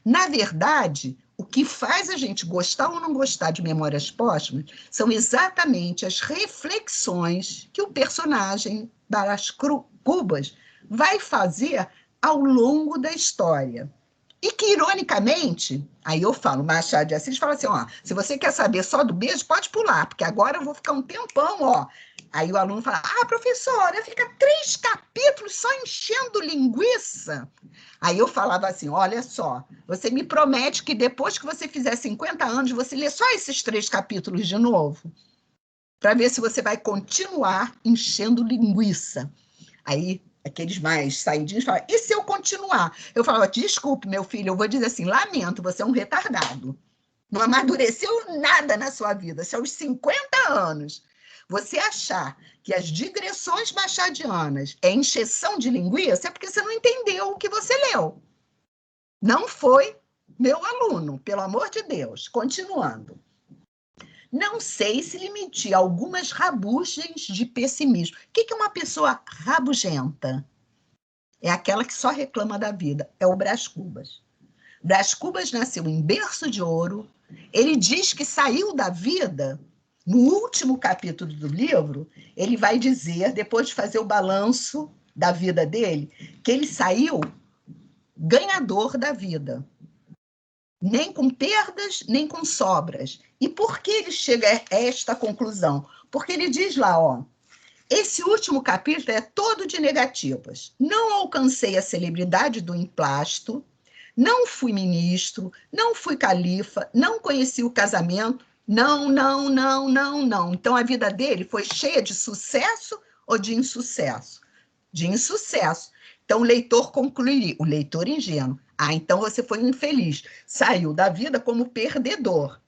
Na verdade, o que faz a gente gostar ou não gostar de Memórias Póstumas são exatamente as reflexões que o personagem Brás Cubas vai fazer ao longo da história. E que, ironicamente, aí eu falo, Machado de Assis fala assim, ó, se você quer saber só do beijo, pode pular, porque agora eu vou ficar um tempão, ó. Aí o aluno fala, professora, fica 3 capítulos só enchendo linguiça. Aí eu falava assim, olha só, você me promete que depois que você fizer 50 anos, você lê só esses 3 capítulos de novo, para ver se você vai continuar enchendo linguiça. Aí aqueles mais saidinhos falavam, e se eu continuar? Eu falava, desculpe, meu filho, eu vou dizer assim, lamento, você é um retardado. Não amadureceu nada na sua vida. Se aos 50 anos você achar que as digressões machadianas é encheção de linguiça, é porque você não entendeu o que você leu. Não foi meu aluno, pelo amor de Deus. Continuando. Não sei se lhe algumas rabugens de pessimismo. O que é uma pessoa rabugenta? É aquela que só reclama da vida. É o Brás Cubas. Brás Cubas nasceu em berço de ouro. Ele diz que saiu da vida, no último capítulo do livro, ele vai dizer, depois de fazer o balanço da vida dele, que ele saiu ganhador da vida. Nem com perdas, nem com sobras. E por que ele chega a esta conclusão? Porque ele diz lá, ó, esse último capítulo é todo de negativas. Não alcancei a celebridade do emplasto, não fui ministro, não fui califa, não conheci o casamento, não. Então a vida dele foi cheia de sucesso ou de insucesso? De insucesso. Então o leitor concluiria, o leitor ingênuo, então você foi um infeliz, saiu da vida como perdedor.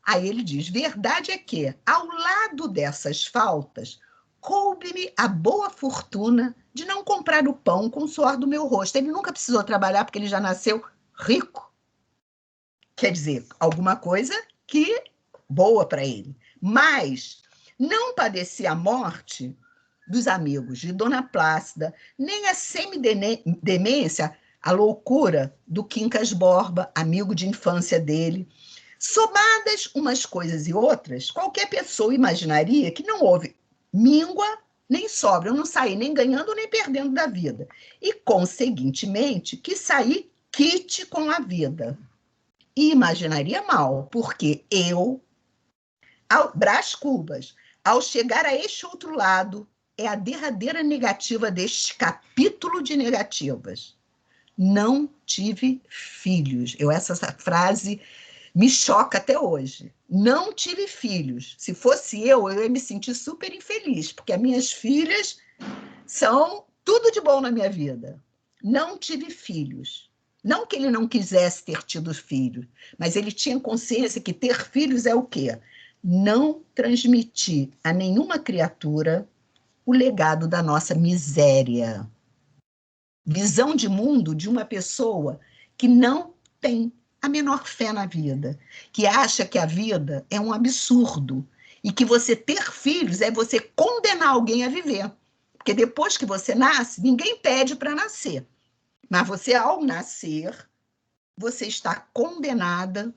Aí ele diz, verdade é que, ao lado dessas faltas, coube-me a boa fortuna de não comprar o pão com o suor do meu rosto. Ele nunca precisou trabalhar porque ele já nasceu rico. Quer dizer, alguma coisa que boa para ele. Mas não padeci a morte dos amigos de Dona Plácida, nem a semidemência, a loucura do Quincas Borba, amigo de infância dele. Somadas umas coisas e outras, qualquer pessoa imaginaria que não houve míngua nem sobra, eu não saí nem ganhando nem perdendo da vida. E, conseguintemente, que saí quite com a vida. E imaginaria mal, porque eu, Brás Cubas, ao chegar a este outro lado, é a derradeira negativa deste capítulo de negativas. Não tive filhos. Essa frase me choca até hoje. Não tive filhos. Se fosse eu ia me sentir super infeliz, porque as minhas filhas são tudo de bom na minha vida. Não tive filhos. Não que ele não quisesse ter tido filhos, mas ele tinha consciência que ter filhos é o quê? Não transmitir a nenhuma criatura o legado da nossa miséria. Visão de mundo de uma pessoa que não tem a menor fé na vida, que acha que a vida é um absurdo e que você ter filhos é você condenar alguém a viver. Porque depois que você nasce, ninguém pede para nascer. Mas você, ao nascer, você está condenado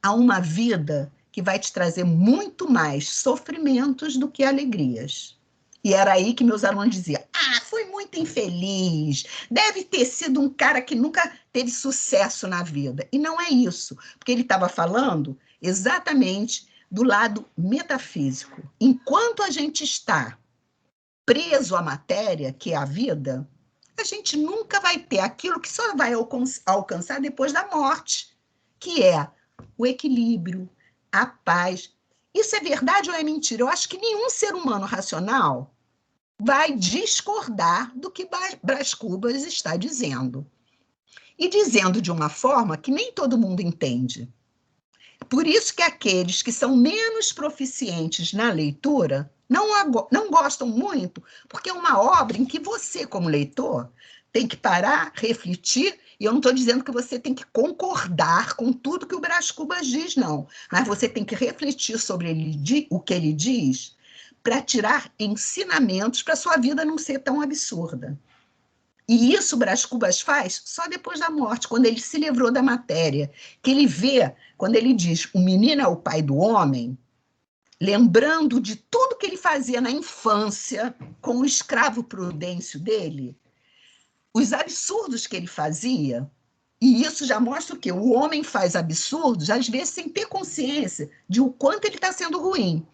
a uma vida que vai te trazer muito mais sofrimentos do que alegrias. E era aí que meus alunos diziam, foi muito infeliz, deve ter sido um cara que nunca teve sucesso na vida. E não é isso, porque ele estava falando exatamente do lado metafísico. Enquanto a gente está preso à matéria, que é a vida, a gente nunca vai ter aquilo que só vai alcançar depois da morte, que é o equilíbrio, a paz. Isso é verdade ou é mentira? Eu acho que nenhum ser humano racional vai discordar do que Brás Cubas está dizendo. E dizendo de uma forma que nem todo mundo entende. Por isso que aqueles que são menos proficientes na leitura não gostam muito, porque é uma obra em que você, como leitor, tem que parar, refletir, e eu não estou dizendo que você tem que concordar com tudo que o Brás Cubas diz, não, mas você tem que refletir sobre o que ele diz para tirar ensinamentos para a sua vida não ser tão absurda. E isso o Brás Cubas faz só depois da morte, quando ele se livrou da matéria, que ele vê, quando ele diz o menino é o pai do homem, lembrando de tudo que ele fazia na infância com o escravo Prudêncio dele, os absurdos que ele fazia, e isso já mostra o quê? O homem faz absurdos, às vezes sem ter consciência de o quanto ele está sendo ruim.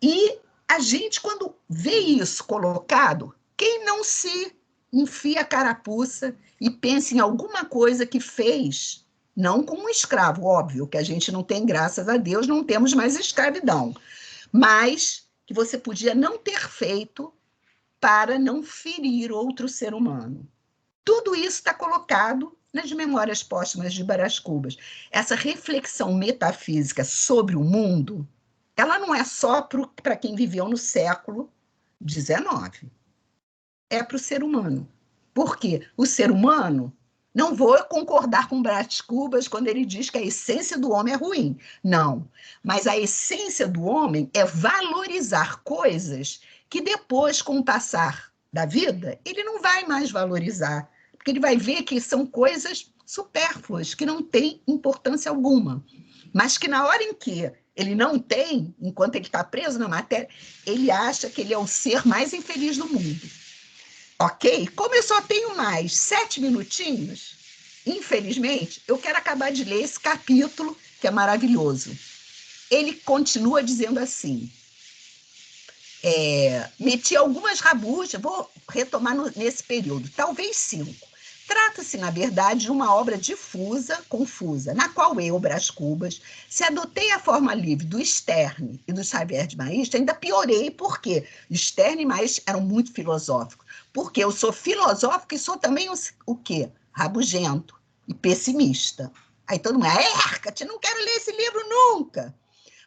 E a gente, quando vê isso colocado, quem não se enfia a carapuça e pensa em alguma coisa que fez, não como um escravo, óbvio, que a gente não tem, graças a Deus, não temos mais escravidão, mas que você podia não ter feito para não ferir outro ser humano. Tudo isso está colocado nas Memórias Póstumas de Brás Cubas. Essa reflexão metafísica sobre o mundo, ela não é só para quem viveu no século XIX. É para o ser humano. Por quê? O ser humano, não vou concordar com Brás Cubas quando ele diz que a essência do homem é ruim. Não. Mas a essência do homem é valorizar coisas que depois, com o passar da vida, ele não vai mais valorizar. Porque ele vai ver que são coisas supérfluas, que não têm importância alguma. Mas que na hora em que ele não tem, enquanto ele está preso na matéria, ele acha que ele é o ser mais infeliz do mundo. Ok? Como eu só tenho mais 7 minutinhos, infelizmente, eu quero acabar de ler esse capítulo, que é maravilhoso. Ele continua dizendo assim, meti algumas rabuscas, vou retomar nesse período, talvez 5. Trata-se, na verdade, de uma obra difusa, confusa, na qual eu, Brás Cubas, se adotei a forma livre do Sterne e do Xavier de Maistre, ainda piorei, porque Sterne e Maistre eram muito filosóficos. Porque eu sou filosófico e sou também o quê? Rabugento e pessimista. Aí todo mundo, Hecate, não quero ler esse livro nunca.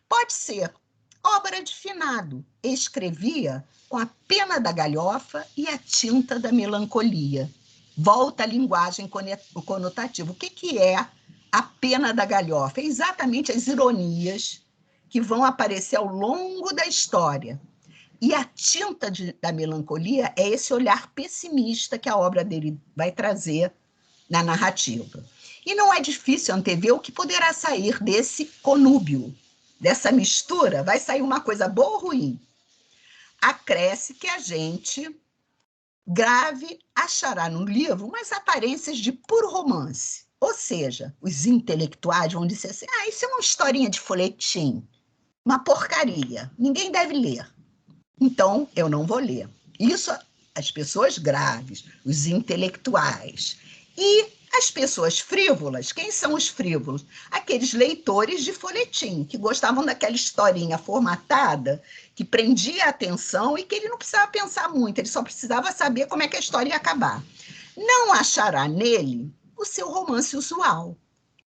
Pode ser obra de finado. Escrevia com a pena da galhofa e a tinta da melancolia. Volta à linguagem conotativa. O que é a pena da galhofa? É exatamente as ironias que vão aparecer ao longo da história. E a tinta da melancolia é esse olhar pessimista que a obra dele vai trazer na narrativa. E não é difícil antever o que poderá sair desse conúbio, dessa mistura. Vai sair uma coisa boa ou ruim? Acresce que a gente grave achará no livro umas aparências de puro romance. Ou seja, os intelectuais vão dizer assim, isso é uma historinha de folhetim, uma porcaria, ninguém deve ler. Então, eu não vou ler. Isso, as pessoas graves, os intelectuais. E as pessoas frívolas, quem são os frívolos? Aqueles leitores de folhetim, que gostavam daquela historinha formatada, que prendia a atenção e que ele não precisava pensar muito, ele só precisava saber como é que a história ia acabar. Não achará nele o seu romance usual.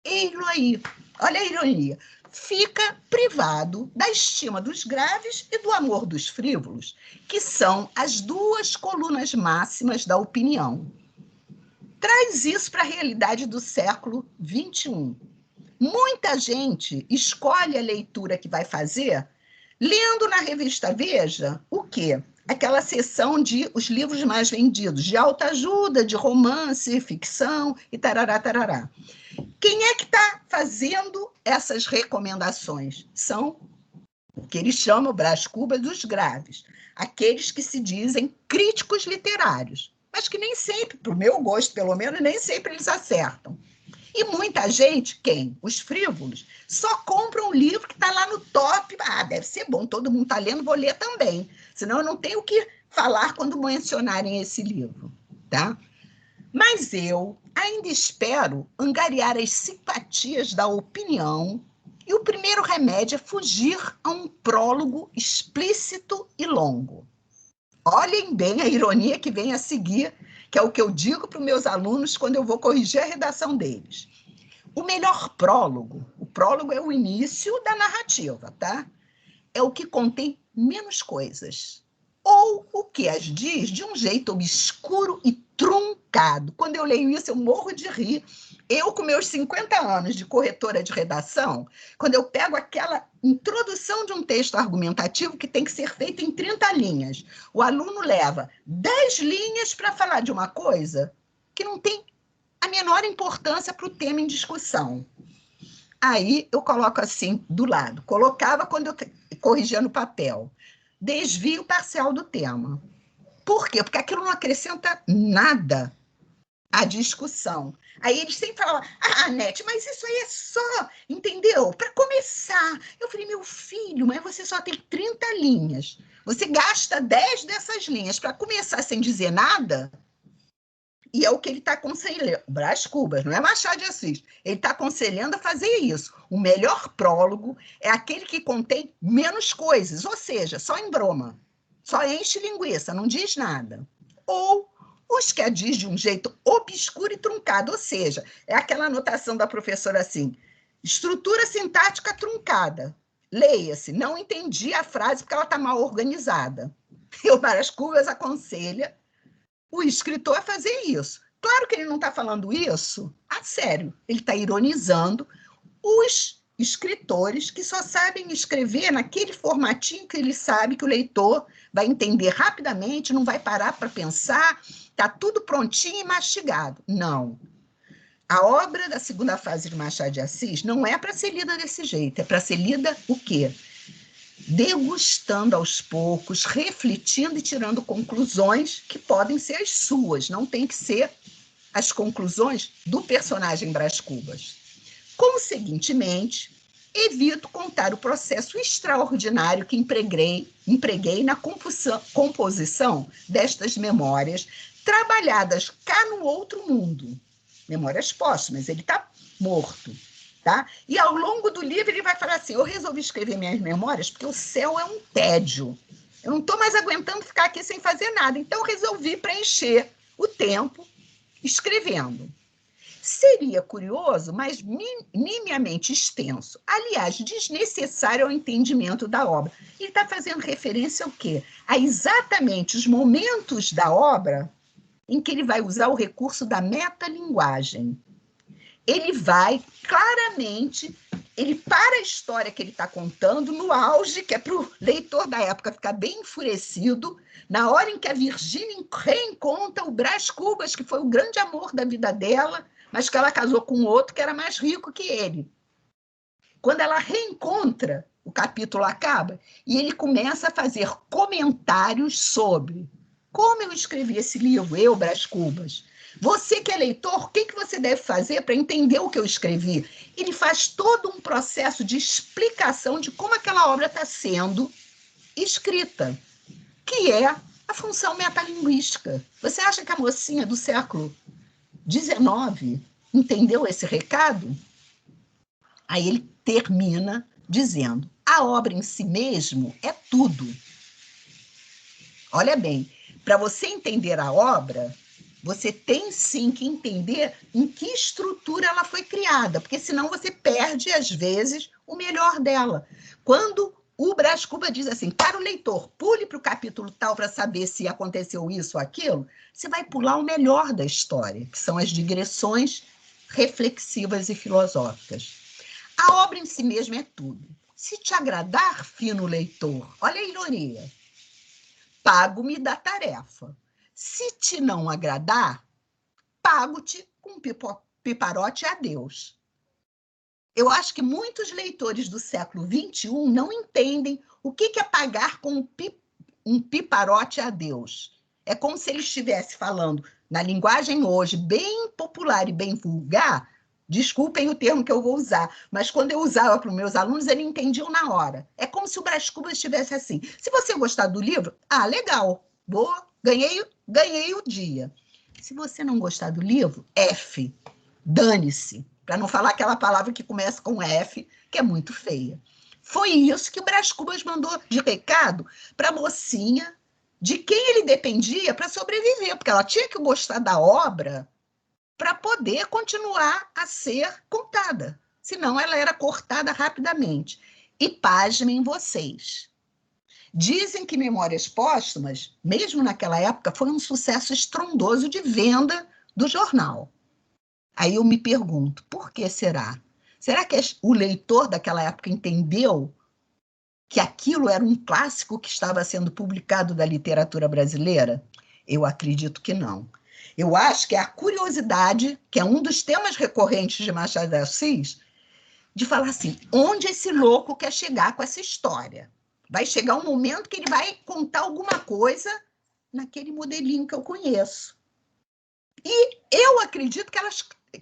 Ele aí, olha a ironia, fica privado da estima dos graves e do amor dos frívolos, que são as duas colunas máximas da opinião. Traz isso para a realidade do século XXI. Muita gente escolhe a leitura que vai fazer lendo na revista Veja o quê? Aquela seção de os livros mais vendidos, de autoajuda, de romance, ficção e tarará, tarará. Quem é que está fazendo essas recomendações? São o que eles chamam, Brás Cubas, dos graves. Aqueles que se dizem críticos literários, mas que nem sempre, para o meu gosto, pelo menos, nem sempre eles acertam. E muita gente, quem? Os frívolos, só compram um livro que está lá no top. Deve ser bom, todo mundo está lendo, vou ler também. Senão eu não tenho o que falar quando mencionarem esse livro, tá? Mas eu ainda espero angariar as simpatias da opinião, e o primeiro remédio é fugir a um prólogo explícito e longo. Olhem bem a ironia que vem a seguir, que é o que eu digo para os meus alunos quando eu vou corrigir a redação deles. O melhor prólogo, o prólogo é o início da narrativa, tá? É o que contém menos coisas. Ou o que as diz de um jeito obscuro e truncado. Quando eu leio isso, eu morro de rir. Eu, com meus 50 anos de corretora de redação, quando eu pego aquela introdução de um texto argumentativo que tem que ser feito em 30 linhas, o aluno leva 10 linhas para falar de uma coisa que não tem a menor importância para o tema em discussão. Aí eu coloco assim do lado. Colocava quando eu corrigia no papel. Desvio parcial do tema. Por quê? Porque aquilo não acrescenta nada à discussão. Aí eles sempre falavam, Nete, mas isso aí é só, entendeu? Para começar. Eu falei, meu filho, mas você só tem 30 linhas. Você gasta 10 dessas linhas para começar sem dizer nada, e é o que ele está aconselhando. Brás Cubas, não é Machado de Assis. Ele está aconselhando a fazer isso. O melhor prólogo é aquele que contém menos coisas, ou seja, só embroma, só enche linguiça, não diz nada. Ou os que a diz de um jeito obscuro e truncado, ou seja, é aquela anotação da professora assim, estrutura sintática truncada. Leia-se, não entendi a frase porque ela está mal organizada. E o Brás Cubas aconselha o escritor a fazer isso. Claro que ele não está falando isso a sério, ele está ironizando os escritores que só sabem escrever naquele formatinho que ele sabe que o leitor vai entender rapidamente, não vai parar para pensar, está tudo prontinho e mastigado. Não. A obra da segunda fase de Machado de Assis não é para ser lida desse jeito, é para ser lida o quê? Degustando aos poucos, refletindo e tirando conclusões que podem ser as suas, não tem que ser as conclusões do personagem Brás Cubas. Conseguintemente, evito contar o processo extraordinário que empreguei na composição destas memórias, trabalhadas cá no outro mundo. Memórias póstumas, ele está morto. Tá? E ao longo do livro ele vai falar assim, eu resolvi escrever minhas memórias porque o céu é um tédio. Eu não estou mais aguentando ficar aqui sem fazer nada, então eu resolvi preencher o tempo escrevendo. Seria curioso, mas minimamente extenso. Aliás, desnecessário ao entendimento da obra. Ele está fazendo referência ao quê? A exatamente os momentos da obra em que ele vai usar o recurso da metalinguagem. Ele vai claramente, ele para a história que ele está contando no auge, que é para o leitor da época ficar bem enfurecido, na hora em que a Virgínia reencontra o Brás Cubas, que foi o grande amor da vida dela, mas que ela casou com outro que era mais rico que ele. Quando ela reencontra, o capítulo acaba, e ele começa a fazer comentários sobre como eu escrevi esse livro, eu, Brás Cubas. Você que é leitor, o que você deve fazer para entender o que eu escrevi? Ele faz todo um processo de explicação de como aquela obra está sendo escrita, que é a função metalinguística. Você acha que a mocinha do século XIX entendeu esse recado? Aí ele termina dizendo, a obra em si mesmo é tudo. Olha bem, para você entender a obra, você tem sim que entender em que estrutura ela foi criada, porque senão você perde, às vezes, o melhor dela. Quando o Brás Cubas diz assim, para o leitor, pule para o capítulo tal para saber se aconteceu isso ou aquilo, você vai pular o melhor da história, que são as digressões reflexivas e filosóficas. A obra em si mesma é tudo. Se te agradar, fino leitor, olha a ironia, pago-me da tarefa. Se te não agradar, pago-te com piparote a Deus. Eu acho que muitos leitores do século XXI não entendem o que é pagar com um piparote a Deus. É como se ele estivesse falando, na linguagem hoje, bem popular e bem vulgar, desculpem o termo que eu vou usar, mas quando eu usava para os meus alunos, eles entendiam na hora. É como se o Brás Cubas estivesse assim, se você gostar do livro, legal, boa, ganhei o dia. Se você não gostar do livro, F, dane-se, para não falar aquela palavra que começa com F, que é muito feia. Foi isso que o Brás Cubas mandou de recado para a mocinha de quem ele dependia para sobreviver, porque ela tinha que gostar da obra para poder continuar a ser contada, senão ela era cortada rapidamente. E pasmem vocês, Dizem que Memórias Póstumas, mesmo naquela época, foi um sucesso estrondoso de venda do jornal. Aí eu me pergunto, por que será? Será que o leitor daquela época entendeu que aquilo era um clássico que estava sendo publicado da literatura brasileira? Eu acredito que não. Eu acho que é a curiosidade, que é um dos temas recorrentes de Machado de Assis, de falar assim, onde esse louco quer chegar com essa história? Vai chegar um momento que ele vai contar alguma coisa naquele modelinho que eu conheço. E eu acredito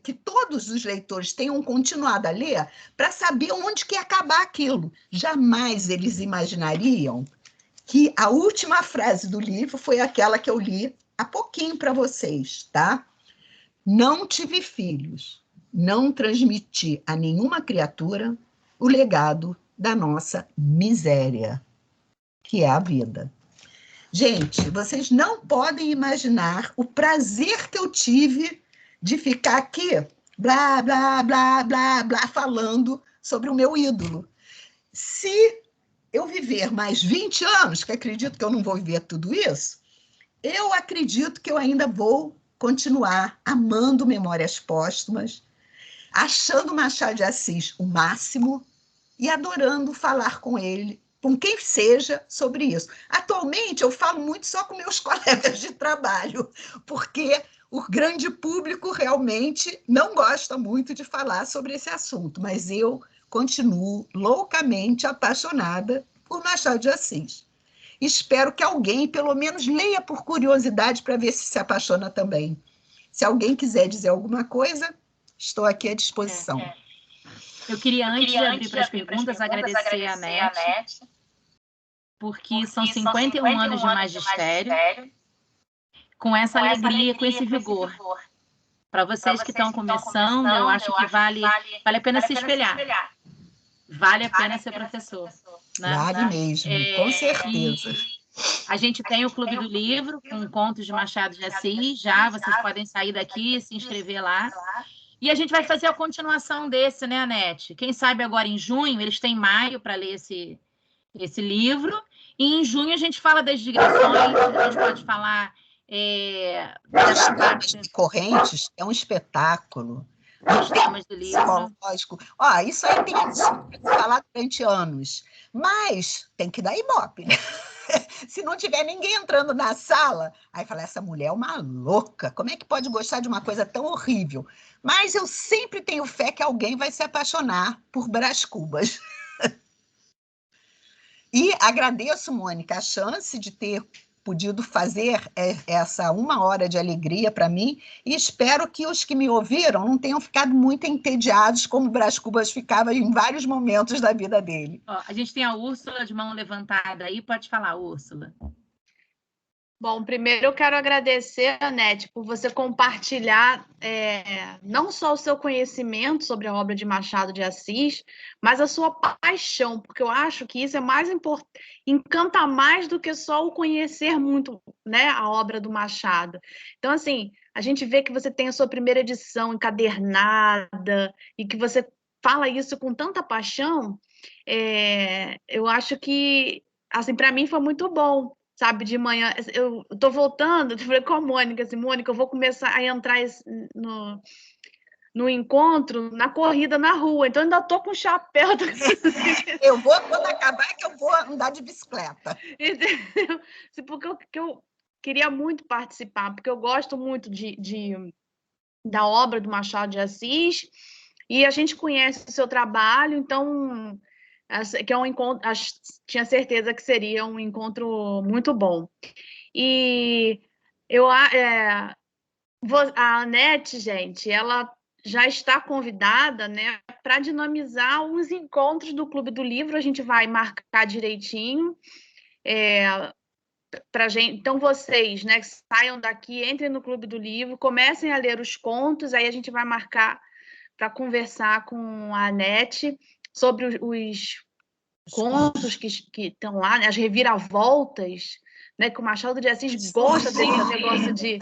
que todos os leitores tenham continuado a ler para saber onde que ia acabar aquilo. Jamais eles imaginariam que a última frase do livro foi aquela que eu li há pouquinho para vocês, tá? Não tive filhos, não transmiti a nenhuma criatura o legado da nossa miséria, que é a vida. Gente, vocês não podem imaginar o prazer que eu tive de ficar aqui, blá, blá, blá, blá, blá, falando sobre o meu ídolo. Se eu viver mais 20 anos, que acredito que eu não vou viver tudo isso, eu acredito que eu ainda vou continuar amando Memórias Póstumas, achando Machado de Assis o máximo e adorando falar com ele, com quem seja, sobre isso. Atualmente, eu falo muito só com meus colegas de trabalho, porque o grande público realmente não gosta muito de falar sobre esse assunto, mas eu continuo loucamente apaixonada por Machado de Assis. Espero que alguém, pelo menos, leia por curiosidade para ver se apaixona também. Se alguém quiser dizer alguma coisa, estou aqui à disposição. Eu queria, antes de abrir para as perguntas, agradecer a NET, porque são 51 anos de magistério, com essa alegria, com esse vigor. Para vocês que estão começando, eu acho que vale a pena se espelhar. Vale a pena ser professor. Né? Vale mesmo, com certeza. A gente tem o Clube do Livro, com contos de Machado de Assis, já, vocês podem sair daqui e se inscrever lá. E a gente vai fazer a continuação desse, né, Anete? Quem sabe agora em junho, eles têm maio para ler esse livro, e em junho a gente fala das digressões, a gente pode falar... As tramas recorrentes é um espetáculo. Os temas do livro. Psicológico. Isso aí tem que ser falado durante anos, mas tem que dar ibope, né? Se não tiver ninguém entrando na sala, aí fala, essa mulher é uma louca, como é que pode gostar de uma coisa tão horrível? Mas eu sempre tenho fé que alguém vai se apaixonar por Brás Cubas. E agradeço, Mônica, a chance de ter podido fazer essa 1 hora de alegria para mim, e espero que os que me ouviram não tenham ficado muito entediados, como Brás Cubas ficava em vários momentos da vida dele. A gente tem a Úrsula de mão levantada aí, pode falar, Úrsula. Bom, primeiro eu quero agradecer, Anete, por você compartilhar não só o seu conhecimento sobre a obra de Machado de Assis, mas a sua paixão, porque eu acho que isso é mais importante, encanta mais do que só o conhecer muito, né, a obra do Machado. Então, assim, a gente vê que você tem a sua primeira edição encadernada e que você fala isso com tanta paixão, eu acho que, assim, para mim foi muito bom. Sabe, de manhã, eu estou voltando, eu falei com a Mônica, assim, Mônica, eu vou começar a entrar no encontro, na corrida na rua, então eu ainda estou com o chapéu. Eu vou, quando acabar, que eu vou andar de bicicleta. Entendeu? Porque eu queria muito participar, porque eu gosto muito da obra do Machado de Assis, e a gente conhece o seu trabalho, então... que é um encontro, tinha certeza que seria um encontro muito bom. E a Anete, gente, ela já está convidada, né, para dinamizar os encontros do Clube do Livro, a gente vai marcar direitinho, pra gente. Então, vocês, né, que saiam daqui, entrem no Clube do Livro, comecem a ler os contos, aí a gente vai marcar para conversar com a Anete sobre os contos que estão lá, né, as reviravoltas, né, que o Machado de Assis gosta desse negócio de...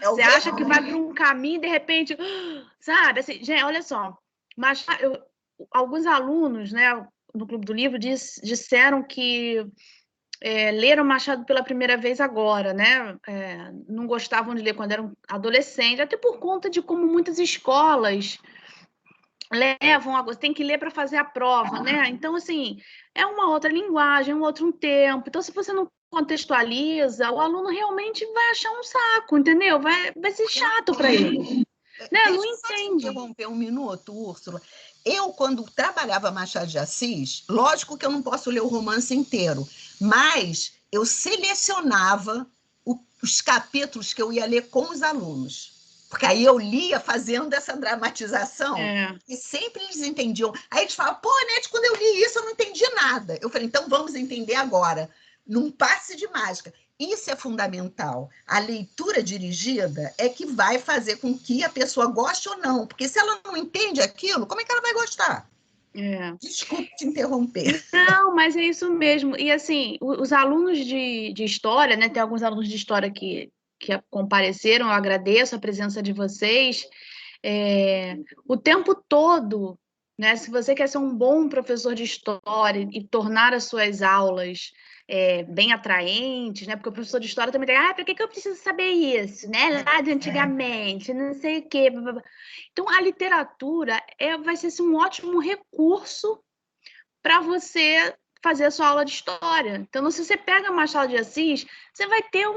Você acha que vai para um caminho, de repente... Sabe? Assim, gente, olha só. Alguns alunos, né, no Clube do Livro disseram que leram Machado pela primeira vez agora, né? Não gostavam de ler quando eram adolescentes, até por conta de como muitas escolas tem que ler para fazer a prova, né? Então, assim, é uma outra linguagem, um outro tempo. Então, se você não contextualiza, o aluno realmente vai achar um saco, entendeu? Vai ser chato para ele. Né? Não entende. Deixa eu interromper um minuto, Úrsula. Eu, quando trabalhava Machado de Assis, lógico que eu não posso ler o romance inteiro, mas eu selecionava os capítulos que eu ia ler com os alunos. Porque aí eu lia fazendo essa dramatização e sempre eles entendiam. Aí eles falavam, pô, Nete, quando eu li isso eu não entendi nada. Eu falei, então vamos entender agora, num passe de mágica. Isso é fundamental. A leitura dirigida é que vai fazer com que a pessoa goste ou não, porque se ela não entende aquilo, como é que ela vai gostar? Desculpe te interromper. Não, mas é isso mesmo. E assim, os alunos de história, né? Tem alguns alunos de história que compareceram, eu agradeço a presença de vocês. O tempo todo, né? Se você quer ser um bom professor de história e tornar as suas aulas bem atraentes, né? Porque o professor de história também tem, para que eu preciso saber isso, né? Lá de antigamente, não sei o quê. Blá, blá, blá. Então, a literatura vai ser assim, um ótimo recurso para você fazer a sua aula de história. Então, se você pega Machado de Assis, você vai ter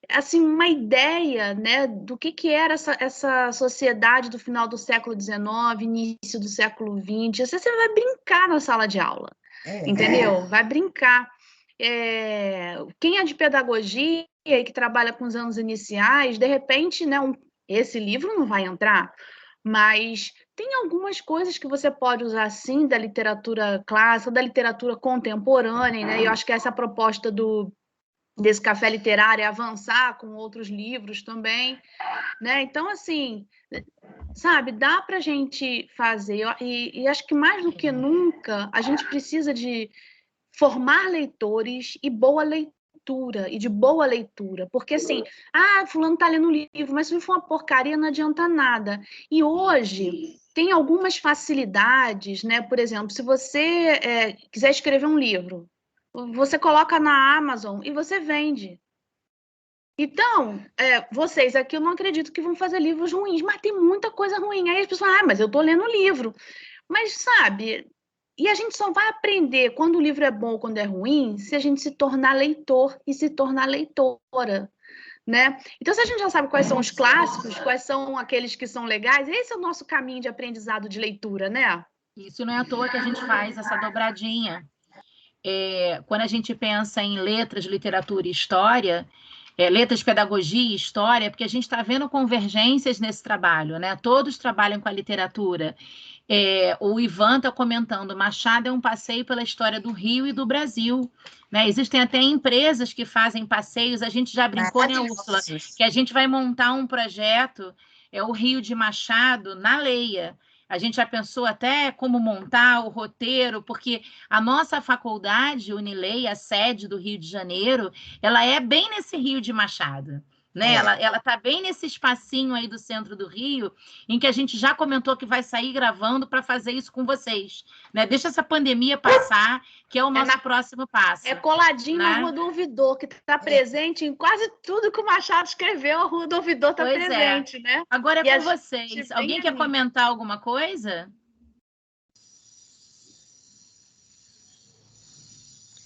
assim, uma ideia, né, do que era essa sociedade do final do século XIX, início do século XX. Você vai brincar na sala de aula, entendeu? Vai brincar. Quem é de pedagogia e que trabalha com os anos iniciais, de repente, né, esse livro não vai entrar, mas tem algumas coisas que você pode usar, sim, da literatura clássica, da literatura contemporânea, né? E eu acho que essa é a proposta desse café literário é avançar com outros livros também, né? Então, assim, sabe, dá para a gente fazer, e acho que mais do que nunca, a gente precisa de formar leitores e de boa leitura, porque assim, fulano tá lendo um livro, mas se não for uma porcaria não adianta nada. E hoje tem algumas facilidades, né? Por exemplo, se você quiser escrever um livro, você coloca na Amazon e você vende. Então, vocês aqui eu não acredito que vão fazer livros ruins, mas tem muita coisa ruim. Aí as pessoas falam, mas eu tô lendo livro. Mas, sabe, e a gente só vai aprender quando o livro é bom ou quando é ruim se a gente se tornar leitor e se tornar leitora, né? Então, se a gente já sabe quais são os clássicos, quais são aqueles que são legais, esse é o nosso caminho de aprendizado de leitura, né? Isso não é à toa que a gente faz essa dobradinha. Quando a gente pensa em letras, literatura e história, letras, pedagogia e história, porque a gente está vendo convergências nesse trabalho, né? Todos trabalham com a literatura. O Ivan está comentando, Machado é um passeio pela história do Rio e do Brasil, né? Existem até empresas que fazem passeios, a gente já brincou, né, Úrsula, que a gente vai montar um projeto, o Rio de Machado, na Leia. A gente já pensou até como montar o roteiro, porque a nossa faculdade, Unilei, a sede do Rio de Janeiro, ela é bem nesse Rio de Machado, né? Ela está bem nesse espacinho aí do centro do Rio, em que a gente já comentou que vai sair gravando para fazer isso com vocês, né? Deixa essa pandemia passar, que é o nosso próximo passo. É coladinho, né? Na Rua do Ouvidor, que está presente em quase tudo que o Machado escreveu, a Rua do Ouvidor está presente, né? Agora é com vocês. Alguém quer comentar alguma coisa?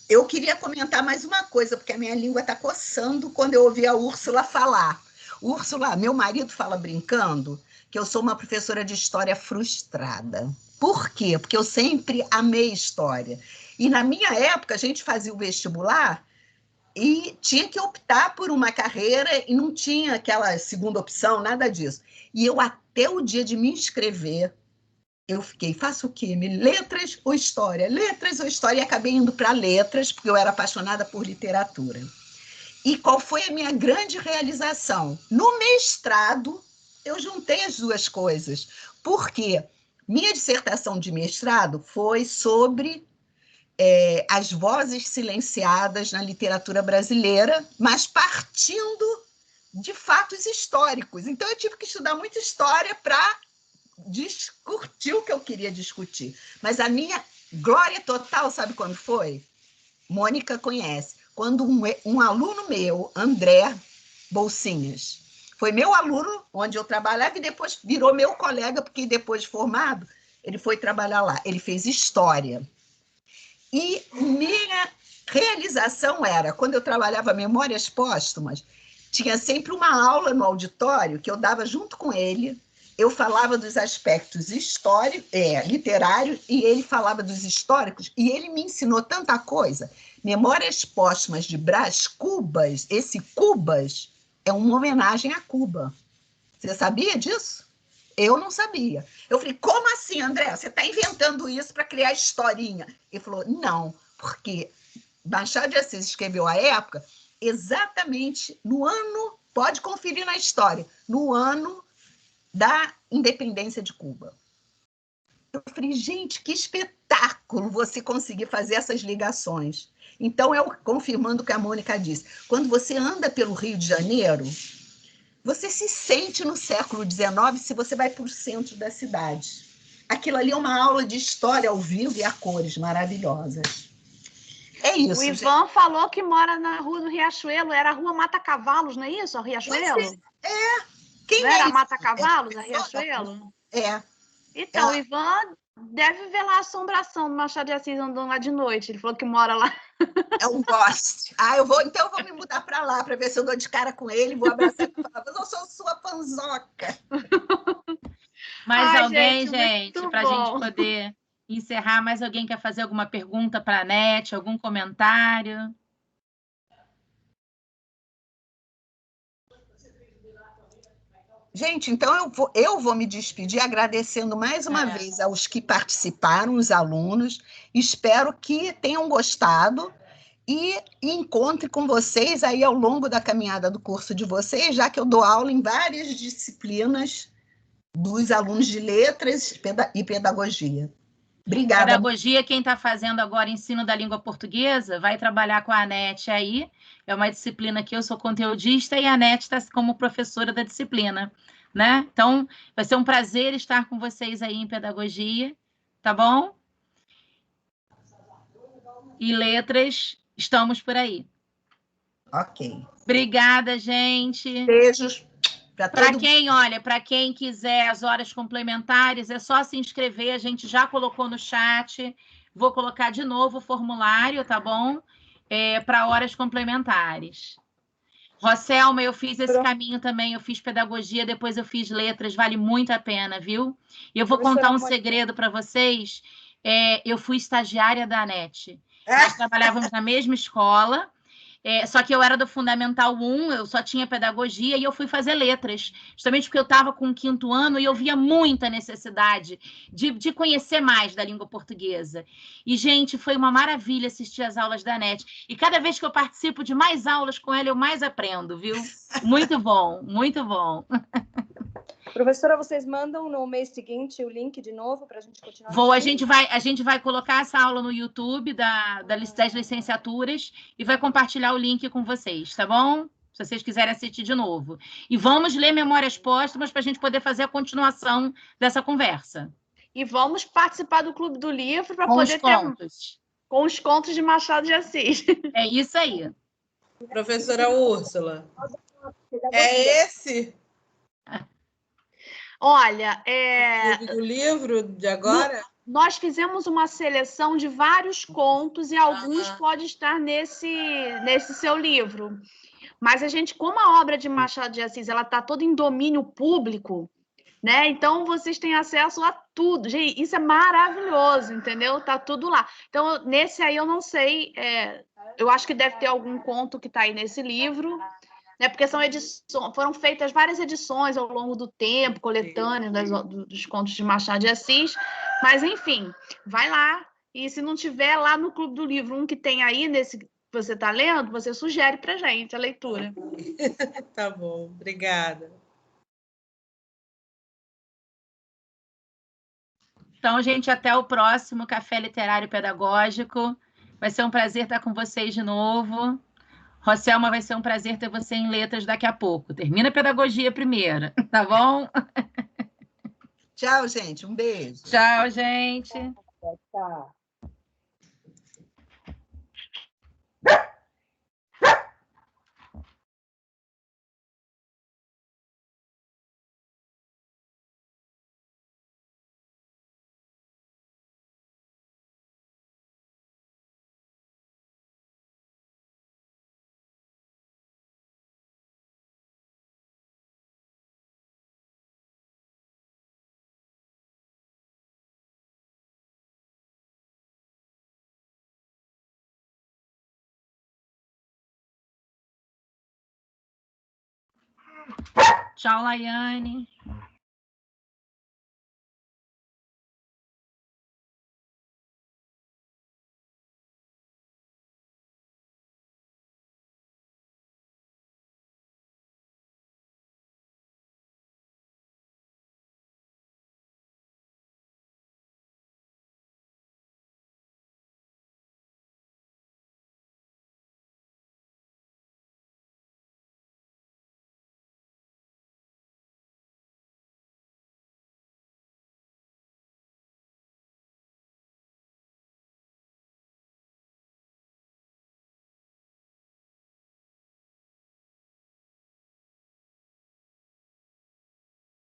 Eu queria comentar mais uma coisa, porque a minha língua está coçando quando eu ouvi a Úrsula falar. Úrsula, meu marido fala brincando que eu sou uma professora de história frustrada. Por quê? Porque eu sempre amei história. E na minha época, a gente fazia o vestibular e tinha que optar por uma carreira e não tinha aquela segunda opção, nada disso. E eu, até o dia de me inscrever, eu fiquei, faço o quê? Letras ou história? Letras ou história? E acabei indo para letras, porque eu era apaixonada por literatura. E qual foi a minha grande realização? No mestrado, eu juntei as duas coisas. Por quê? Minha dissertação de mestrado foi sobre as vozes silenciadas na literatura brasileira, mas partindo de fatos históricos. Então, eu tive que estudar muita história para discutir o que eu queria discutir. Mas a minha glória total, sabe quando foi? Mônica conhece. Quando um aluno meu, André Bolsinhas, foi meu aluno onde eu trabalhava e depois virou meu colega, porque depois de formado, ele foi trabalhar lá. Ele fez história. E minha realização era, quando eu trabalhava Memórias Póstumas, tinha sempre uma aula no auditório que eu dava junto com ele. Eu falava dos aspectos literários e ele falava dos históricos, e ele me ensinou tanta coisa. Memórias Póstumas de Brás Cubas, esse Cubas é uma homenagem a Cuba. Você sabia disso? Eu não sabia. Eu falei, como assim, André? Você está inventando isso para criar historinha? Ele falou, não, porque Machado de Assis escreveu a época exatamente no ano, pode conferir na história, no ano da independência de Cuba. Eu falei, gente, que espetáculo você conseguir fazer essas ligações. Então, eu confirmando o que a Mônica disse, quando você anda pelo Rio de Janeiro, você se sente no século XIX se você vai para o centro da cidade. Aquilo ali é uma aula de história ao vivo e a cores maravilhosas. É isso. O Ivan falou que mora na Rua do Riachuelo, era a Rua Mata Cavalos, não é isso? A Riachuelo? Quem não é era isso? Mata Cavalos, a Riachuelo? Então, o Ivan deve ver lá a assombração do Machado de Assis andando lá de noite. Ele falou que mora lá. É um goste. Então eu vou me mudar para lá para ver se eu dou de cara com ele, vou abraçar e falar, mas eu sou sua fanzoca. Mais alguém, gente, para a gente poder encerrar? Mais alguém quer fazer alguma pergunta para a Nete, algum comentário? Gente, então eu vou me despedir agradecendo mais uma vez aos que participaram, os alunos. Espero que tenham gostado e encontre com vocês aí ao longo da caminhada do curso de vocês, já que eu dou aula em várias disciplinas dos alunos de letras e pedagogia. Obrigada. Pedagogia, quem está fazendo agora ensino da língua portuguesa, vai trabalhar com a Anete aí. É uma disciplina que eu sou conteudista e a Anete está como professora da disciplina, né? Então, vai ser um prazer estar com vocês aí em pedagogia, tá bom? E letras, estamos por aí. Ok. Obrigada, gente. Beijos. Para quem quiser as horas complementares, é só se inscrever, a gente já colocou no chat. Vou colocar de novo o formulário, tá bom? Para horas complementares. Roselma, eu fiz esse caminho também, eu fiz pedagogia, depois eu fiz letras, vale muito a pena, viu? E eu vou contar um segredo para vocês. Eu fui estagiária da Anete. Nós trabalhávamos na mesma escola, só que eu era do Fundamental 1, eu só tinha pedagogia e eu fui fazer letras, justamente porque eu estava com o 5º ano e eu via muita necessidade de conhecer mais da língua portuguesa. E, gente, foi uma maravilha assistir as aulas da Anete. E cada vez que eu participo de mais aulas com ela, eu mais aprendo, viu? Muito bom, muito bom. Professora, vocês mandam no mês seguinte o link de novo para a gente continuar? A gente vai colocar essa aula no YouTube das licenciaturas e vai compartilhar o link com vocês, tá bom? Se vocês quiserem assistir de novo. E vamos ler Memórias Póstumas para a gente poder fazer a continuação dessa conversa. E vamos participar do Clube do Livro para poder com os contos de Machado de Assis. É isso aí. Professora Úrsula, é esse? Olha, o livro de agora? Nós fizemos uma seleção de vários contos e alguns podem estar nesse seu livro. Mas a gente, como a obra de Machado de Assis, ela está toda em domínio público, né? Então vocês têm acesso a tudo. Gente, isso é maravilhoso, entendeu? Tá tudo lá. Então, nesse aí eu não sei, eu acho que deve ter algum conto que está aí nesse livro. Porque foram feitas várias edições ao longo do tempo, coletâneas dos contos de Machado de Assis, mas, enfim, vai lá, e se não tiver lá no Clube do Livro um que tem aí, nesse que você está lendo, você sugere para a gente a leitura. Tá bom, obrigada. Então, gente, até o próximo Café Literário Pedagógico. Vai ser um prazer estar com vocês de novo. Roselma, vai ser um prazer ter você em letras daqui a pouco. Termina a pedagogia primeiro, tá bom? Tchau, gente. Um beijo. Tchau, gente. Tchau. Tchau, Laiane.